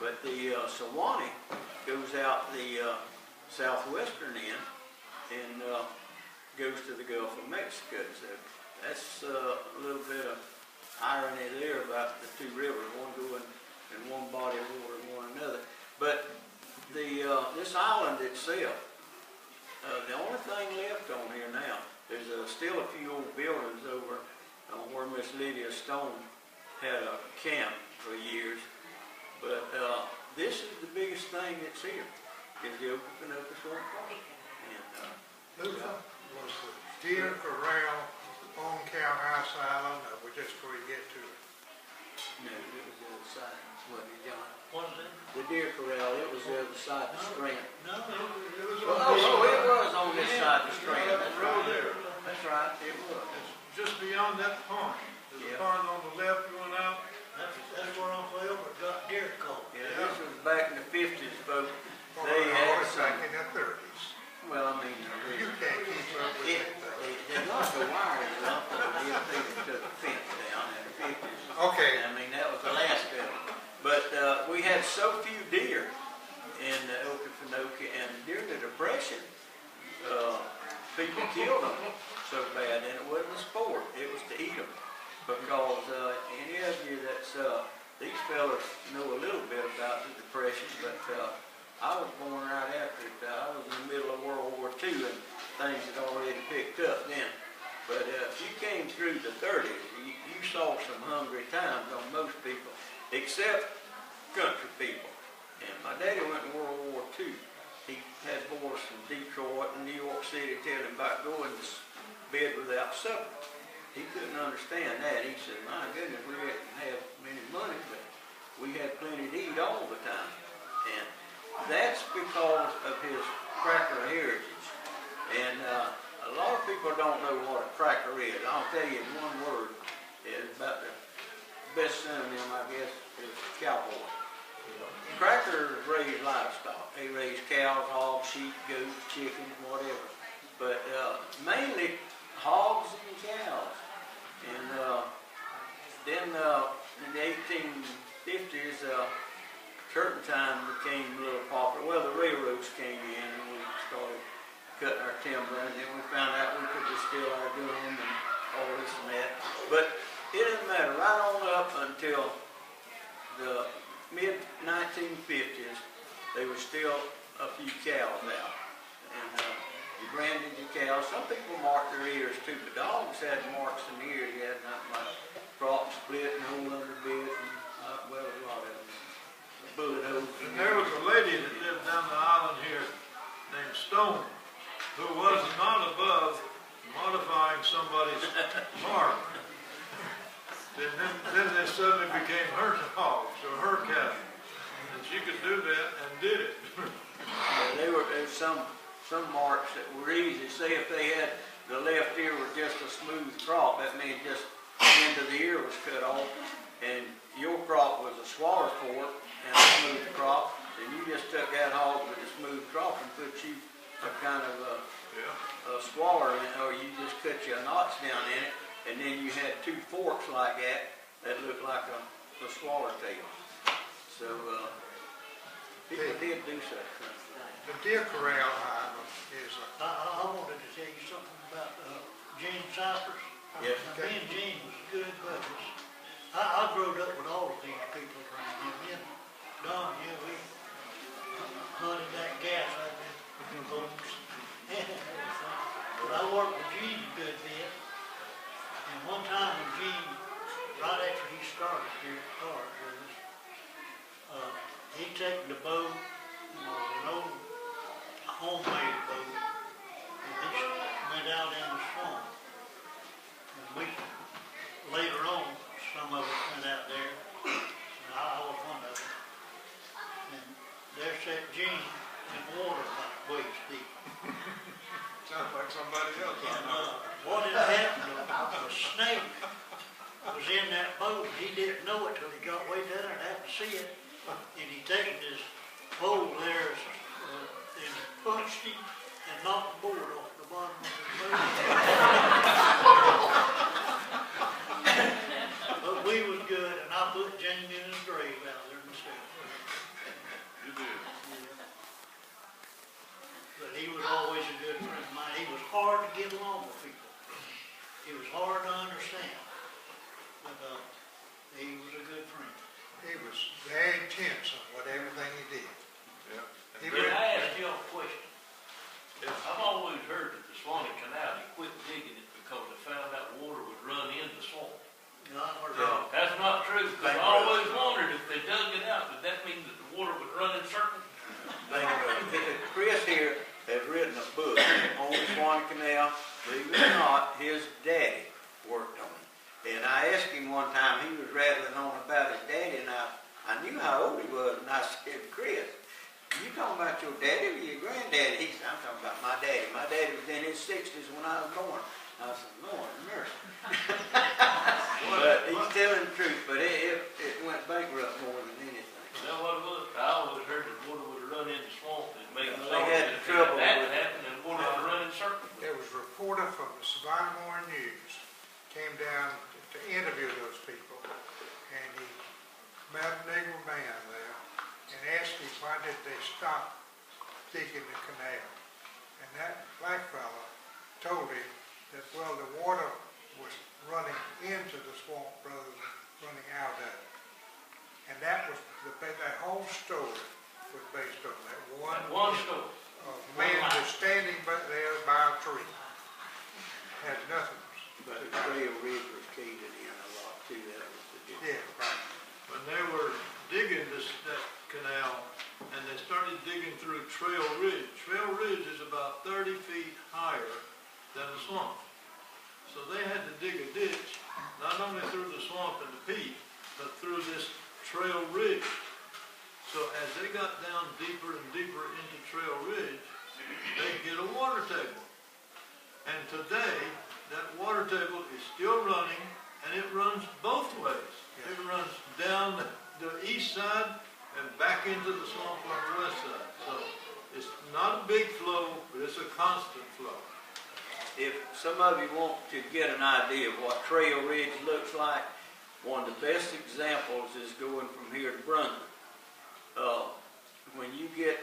But the Sewanee goes out the southwestern end and goes to the Gulf of Mexico. So that's a little bit of irony there about the two rivers, one going in one body of water and one another. But the this island itself, the only thing left on here now, there's still a few old buildings over where Miss Lydia Stone had a camp for years. But this is the biggest thing that's here, is the Okefenokee Swamp Park. And Was the deer corral on Cowhouse Island, or we just before you get to it? no, it was the other side, wasn't it, John? What is it? The deer corral, it was the other side of the strand. No, it was Oh, on this it was on this side of the strand. That's right. there. That's right, it was. Just beyond that pond. There's Yeah. a pond on the left going out. That's where Uncle Elbert got deer caught. Yeah, this was back in the 50s, folks. Or They had was some, back in the 30s. well, I mean, You can't keep up with it, it. they knocked the wires up, and they took the fence down in the 50s. Okay, I mean, that was the last of it. But we had so few deer in Okefenokee, and during the Depression, people killed them so bad, and it wasn't a sport, it was to eat them. Because any of you that's, these fellas know a little bit about the Depression, but I was born right after it. I was in the middle of World War II, and things had already picked up then. But if you came through the 30s, you saw some hungry times on most people, except country people. And my daddy went in World War II. He had boys from Detroit and New York City telling him about going to bed without supper. He couldn't understand that. He said, my goodness, we didn't have many money, but we had plenty to eat all the time. And that's because of his cracker heritage. And a lot of people don't know what a cracker is. I'll tell you in one word, it's about the best synonym, I guess, is cowboy. Crackers raise livestock. They raise cows, hogs, sheep, goats, chickens, whatever. But mainly hogs and cows. And then in the 1850s, turpentine became a little popular. Well, the railroads came in and we started cutting our timber, and then we found out we could distill our gum and all this and that. But it doesn't matter. Right on up until the mid-1950s, there was still a few cows out. And you branded your cows. Some people marked their ears too, but dogs had marks in the ears. You had nothing like crop split and hole under bit, and well, a lot of them. Bullet holes. And there was a lady that lived down the island here named Stone, who was not above modifying somebody's mark. Then they suddenly became her hogs or her cattle. And she could do that and did it. Yeah, there's some marks that were easy. Say if they had the left ear was just a smooth crop, that means just the end of the ear was cut off, and your crop was a swaller fork and a smooth crop, then you just took that hog with a smooth crop and put you a kind of a swaller in it, or you just cut your knots down in it, and then you had two forks like that looked like a swaller tail. So people did do such things. The deer corral is I wanted to tell you something about Gene Cypress. Yes. Now, me and Gene was good buddies. I grew up with all of these people around here. Me and Don, we hunted that gas out there with the boats and everything. But I worked with Gene a good bit. And one time when Gene, right after he started here at Park with us, he took the boat, an old homemade boat, and he went out in the swamp. And we, later on, some of us went out there, and I was one of them. And there sat Gene in water like waist deep. sounds like somebody else. And what had happened, a snake was in that boat. He didn't know it till he got way down there and happened to see it. And he taken his pole there and punched him and knocked the board off the bottom of his boat. But we was good, and I put Gene in his grave out there myself. You did. But he was always a good friend of mine. He was hard to get along with people. He was hard to understand. But he was a good friend. He was very intense on everything he did. Yeah. He Can went, I ask you a question? Yes. I've always heard that the Swanee Canal, they quit digging it because they found out water would run in the swamp. No, I heard No. that. That's not true, because I always wondered if they dug it out, did that mean that the water would run in circles? Think about it. Chris here has written a book on the Swanee Canal. Believe it or not, his daddy worked on it. And I asked him one time, he was rattling on about his daddy, and I knew how old he was, and I said, Chris, you talking about your daddy or your granddaddy? He said, I'm talking about my daddy. My daddy was in his 60s when I was born. I said, Lord mercy. But he's telling the truth, but it went bankrupt more than anything. Is that what it was? I always heard that water would run in the swamp, and it made They water. had If trouble that with it. happened, and water would run in circles. there was a reporter from the Savannah Morning News came down to interview those people, and he met a Negro man there and asked him why did they stop digging the canal. And that black fellow told him that, well, the water was running into the swamp rather than running out of it. And that was that whole story was based on that One story. man just standing back there by a tree. Had nothing. But the Trail Ridge was caving in a lot too. That was the difference. Yeah, right. When they were digging the that canal, and they started digging through Trail Ridge. Trail Ridge is about 30 feet higher than the swamp. So they had to dig a ditch, not only through the swamp and the peat, but through this Trail Ridge. So as they got down deeper and deeper into Trail Ridge, they hit a water table. And today, that water table is still running, and it runs both ways. It runs down the east side and back into the swamp on the west side. So it's not a big flow, but it's a constant flow. If some of you want to get an idea of what Trail Ridge looks like, one of the best examples is going from here to Brunswick. When you get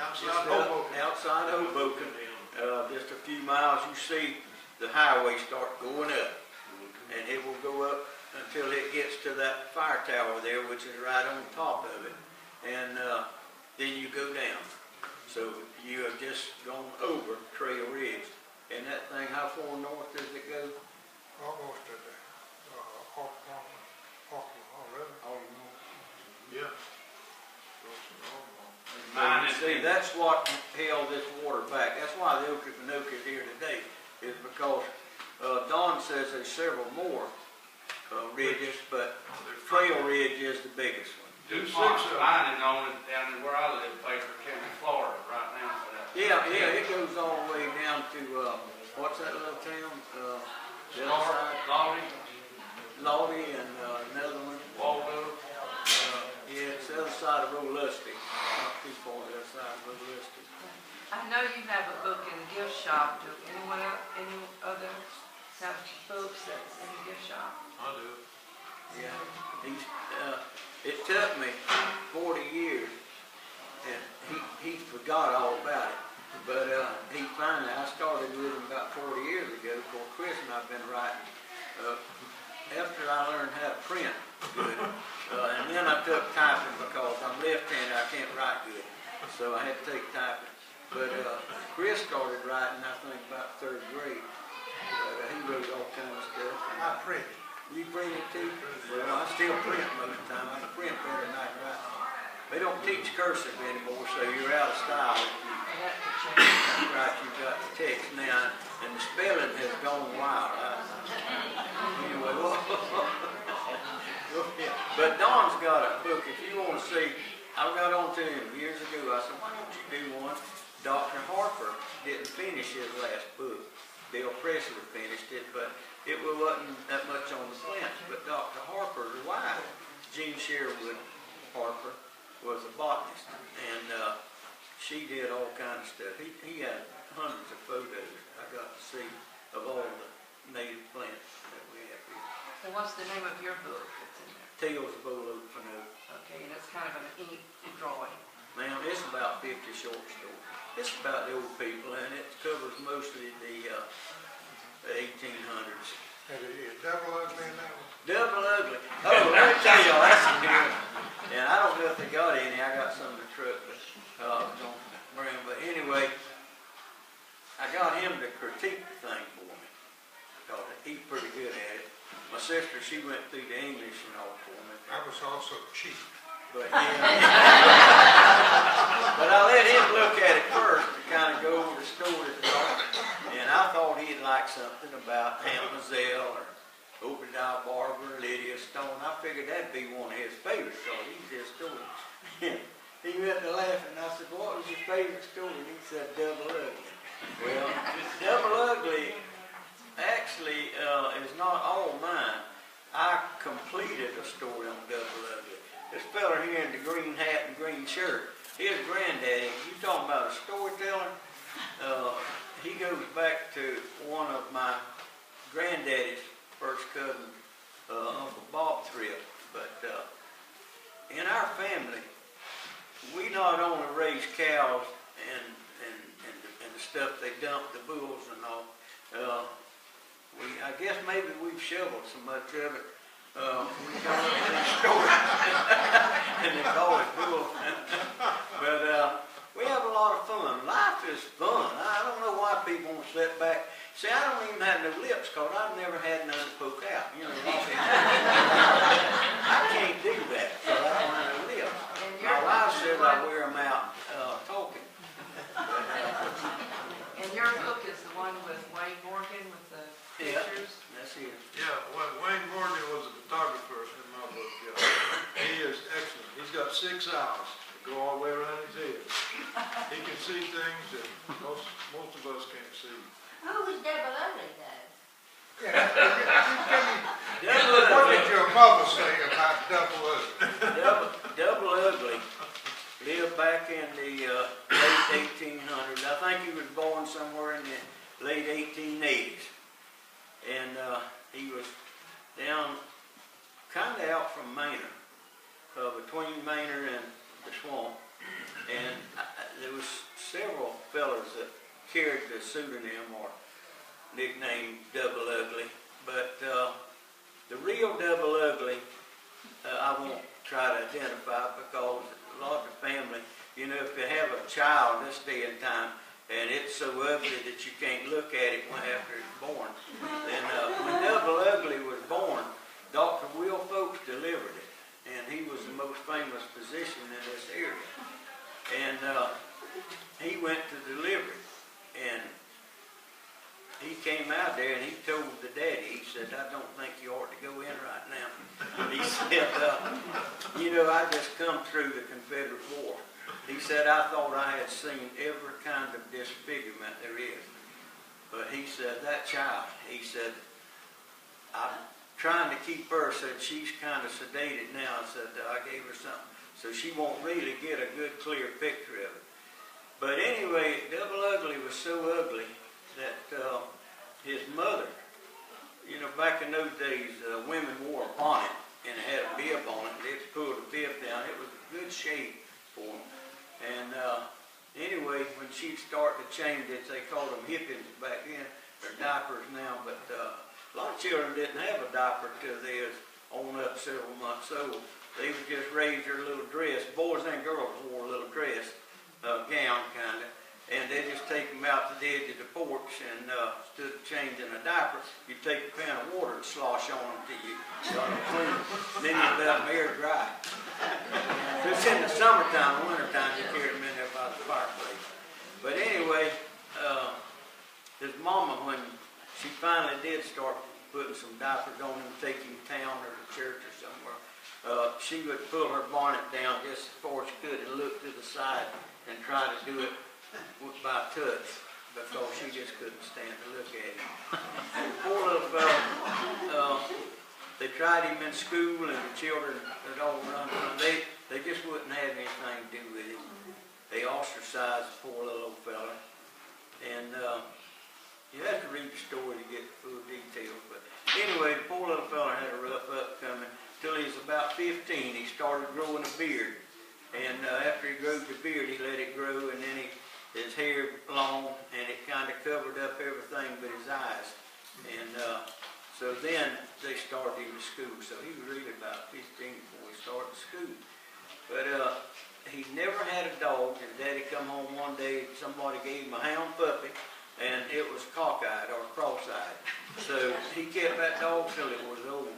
Outside Hoboken. outside Hoboken, just a few miles, you see the highway start going up, and it will go up until it gets to that fire tower there, which is right on top of it, and then you go down. So you have just gone over Trail Ridge, and that thing, how far north does it go? Almost to the, Oklahoma River. Yeah. And you see, that's what held this water back. That's why the Okefenokee is here today, is because Don says there's several more ridges, but Trail Ridge is the biggest one. Two ponds mining on it down where I live, Baker County, Florida, right now. Yeah, it goes all the way down to, what's that little town? The other side? Lottie and another one. Waldo. Yeah, it's the other side of Rolusty. Not too far the other side of Rolusty. I know you have a book in the gift shop. Do anyone else, any other have books that's in the gift shop? I do. Yeah, it took me 40 years, and he forgot all about it. But he finally, I started with him about 40 years ago. Of course, Chris and I've been writing after I learned how to print good. And then I took typing because I'm left-handed, I can't write good. So I had to take typing. But Chris started writing, I think, about 3rd grade. But he wrote all kinds of stuff. I printed. You print it too? Well, I still print most of the time. I can print better than I can write. They don't teach cursive anymore, so you're out of style if you write. You've got the text now, and the spelling has gone wild. Anyway, but Don's got a book. If you want to see, I got on to him years ago. I said, why don't you do one? Dr. Harper didn't finish his last book. Bill Presley finished it, but it wasn't that much on the plants. But Dr. Harper's wife, Jean Sherwood Harper, was a botanist, and she did all kinds of stuff. He had hundreds of photos I got to see of all the native plants that we have here. So what's the name of your book that's in there? Tales of Old Okefenokee. Okay, and it's kind of an ink drawing. Ma'am, it's about 50 short stories. It's about the old people, and it covers mostly the 1800s. Is double ugly in that one? Double ugly. Oh, let me tell y'all, that's some good. And I don't know if they got any. I got some in the truck, but don't bring them. But anyway, I got him to critique the thing for me, because he's pretty good at it. My sister, she went through the English and all for me. I was also cheap. But yeah. But I let him look at it first to kind of go over the story. And I thought he'd like something about Mademoiselle or Obadiah Barber or Lydia Stone. I figured that'd be one of his favorites, because he's his story. He went to laughing, and I said, what was your favorite story? And he said, Double Ugly. Well, Double Ugly actually is not all mine. I completed a story on Double Ugly. This fella here in the green hat and green shirt, his granddaddy, you talking about a storyteller? He goes back to one of my granddaddy's first cousin, Uncle Bob Thrift. But in our family, we not only raise cows and the stuff they dump, the bulls and all. I guess maybe we've shoveled so much of it. We got it in the store, and they call it bull. But we have a lot of fun. Life is fun. I don't know why people want to sit back. See, I don't even have no lips, because I've never had none poke out. You know, I can't do that. So I don't about 6 hours to go all the way around his head. He can see things that most of us can't see. Who was Double Ugly though? Yeah, Double what Ugly. did your mother say about Double Ugly? Double Ugly lived back in the late 1800s. I think he was born somewhere in the late 1880s. And he was down, kind of out from Manor, between Manor and the swamp. And there was several fellas that carried the pseudonym or nickname Double Ugly. But the real Double Ugly, I won't try to identify because a lot of the family, you know, if you have a child this day and time, and it's so ugly that you can't look at it after it's born, then when Double Ugly was born, Dr. Will Folks delivered it, and he was the most famous physician in this area. And he went to deliver it, and he came out there and he told the daddy, he said, I don't think you ought to go in right now. He said, you know, I just come through the Confederate War. He said, I thought I had seen every kind of disfigurement there is. But he said, that child, he said, I'm trying to keep her, said she's kind of sedated now. I said, I gave her something, so she won't really get a good, clear picture of it. But anyway, Double Ugly was so ugly that his mother, you know, back in those days, women wore a bonnet and it had a bib on it. They pulled the bib down. It was a good shape for them. And anyway, when she'd start to change it, they called them hippies back then. They're diapers now, but a lot of children didn't have a diaper till they was on up several months old. They would just raise their little dress. Boys and girls wore a little dress, gown kind of. And they just take them out to the edge of the porch and instead of changing a diaper, you take a pan of water and slosh on them till you got them clean. Then you let them air dry. If it's in the summertime, the wintertime, you carry them in there by the fireplace. But anyway, his mama, when she finally did start putting some diapers on him, take him to town or to church or somewhere, she would pull her bonnet down just as far as she could and look to the side and try to do it by touch, because she just couldn't stand to look at him. Poor little fellow, they tried him in school, and the children that all run from him, they just wouldn't have anything to do with him. They ostracized the poor little old fella. And you have to read the story to get the full details. But anyway, the poor little fella had a rough upcoming. Till he was about 15, he started growing a beard. And after he grew the beard, he let it grow, and then his hair long, and it kind of covered up everything but his eyes. And so then they started him to school. So he was really about 15 before he started school. But he never had a dog. His daddy come home one day, somebody gave him a hound puppy, and it was cockeyed or cross-eyed. So he kept that dog till it was old.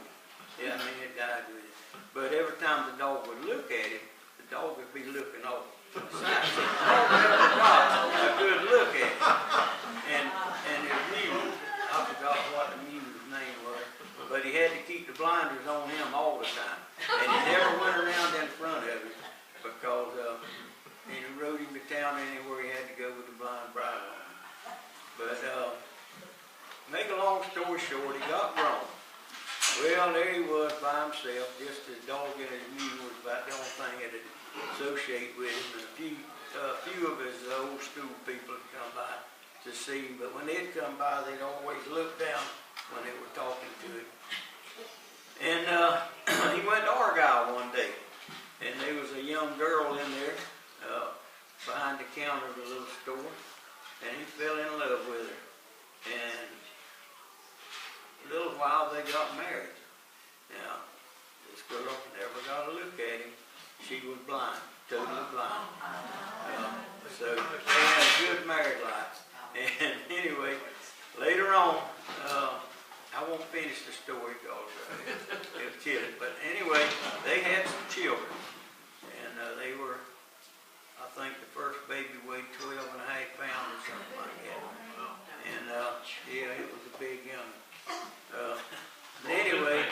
Yeah, I mean, it died with it. But every time the dog would look at him, the dog would be looking off to the side. So the dog never got a good look at him. And his mule, I forgot what the mule's name was, but he had to keep the blinders on him all the time. And he never went around in front of him because he rode him to town anywhere he had to go with the blind bridle on him. But make a long story short, he got grown. Well, there he was by himself, just his dog and his mule was about the only thing that would associate with him. And a few of his old school people had come by to see him, but when they'd come by, they'd always look down when they were talking to him. And he went to Argyle one day, and there was a young girl in there behind the counter of the little store, and he fell in love with her. And a little while they got married. Now, this girl never got a look at him. She was blind, totally blind. So they had a good married life. And anyway, later on, I won't finish the story because it'll kill it. But anyway, they had some children. And they were, I think the first baby weighed 12.5 pounds or something like that. And yeah, it was a big young. But anyway,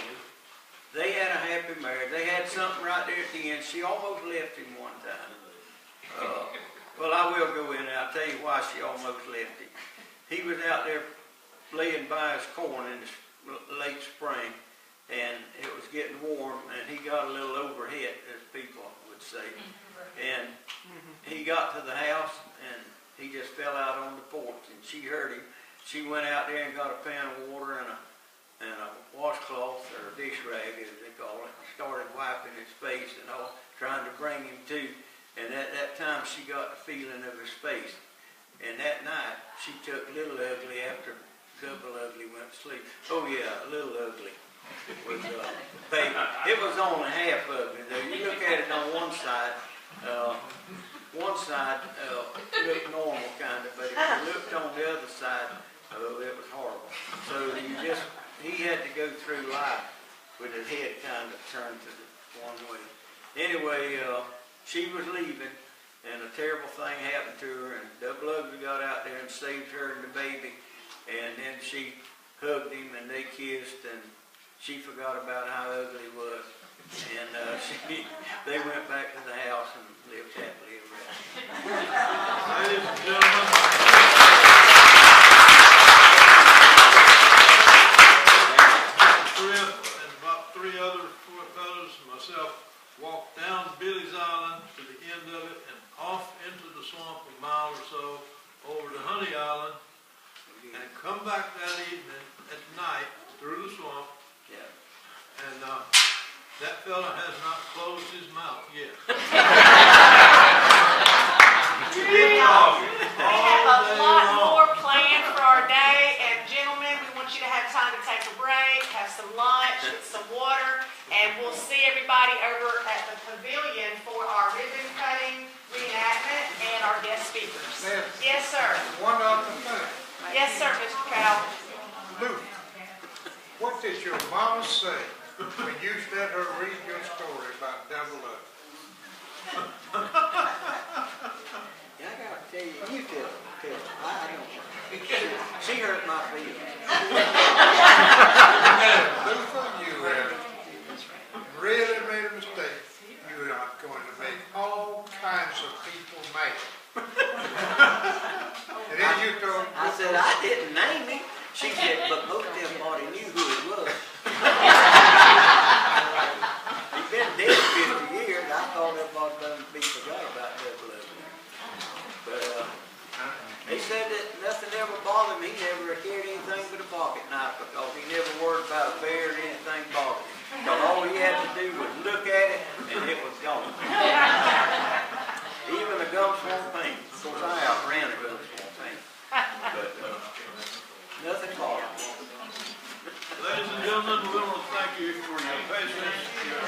they had a happy marriage. They had had something right there at the end. She almost left him one time. Well, I will go in and I'll tell you why she almost left him. He was out there laying by his corn in the late spring, and it was getting warm, and he got a little overheat, as people would say. And he got to the house, and he just fell out on the porch, and she heard him. She went out there and got a pan of water and a washcloth, or a dish rag, as they call it, and started wiping his face and all, trying to bring him to. And at that time, she got the feeling of his face. And that night, she took Little Ugly after Double Ugly went to sleep. Oh yeah, Little Ugly was baby. It was only half ugly though. You look at it on one side looked normal kind of, but if you looked on the other side, oh, it was horrible. So he had to go through life with his head kind of turned to the one way. Anyway, she was leaving, and a terrible thing happened to her, and Double Ugly got out there and saved her and the baby, and then she hugged him, and they kissed, and she forgot about how ugly he was, and they went back to the house and lived happily ever after. Ladies and gentlemen, Thrift and about 3 other fellows and myself walked down Billy's Island to the end of it and off into the swamp a mile or so over to Honey Island and come back that evening at night through the swamp. Yeah. And that fella has not closed his mouth yet. We have a lot more planned for our day, and gentlemen, we want you to have time to take a break, have some lunch, get some water, and we'll see everybody over at the pavilion for our ribbon cutting reenactment and our guest speakers. Yes, sir. One other thing. Yes, sir, Mr. Trowell. Luke, what did your mama say when you let her read your story about Double Ugly? Yeah, I gotta tell you, you tell her. I don't. She hurt my feelings. Luther, you have really made a mistake. You are going to make all kinds of people mad. And then you told I said, I didn't name him. She said, but most of them already knew who it was. He's been dead 50 years. I thought everybody done forgot about Double Ugly. But he said that nothing ever bothered him. He never carried anything but a pocket knife because he never worried about a bear or anything bothered him. Because all he had to do was look at it and it was gone. Even the gum swamp paint. Of course, I outran a gum swamp paint. But nothing bothered him. Ladies and gentlemen, we want to thank you for your patience, your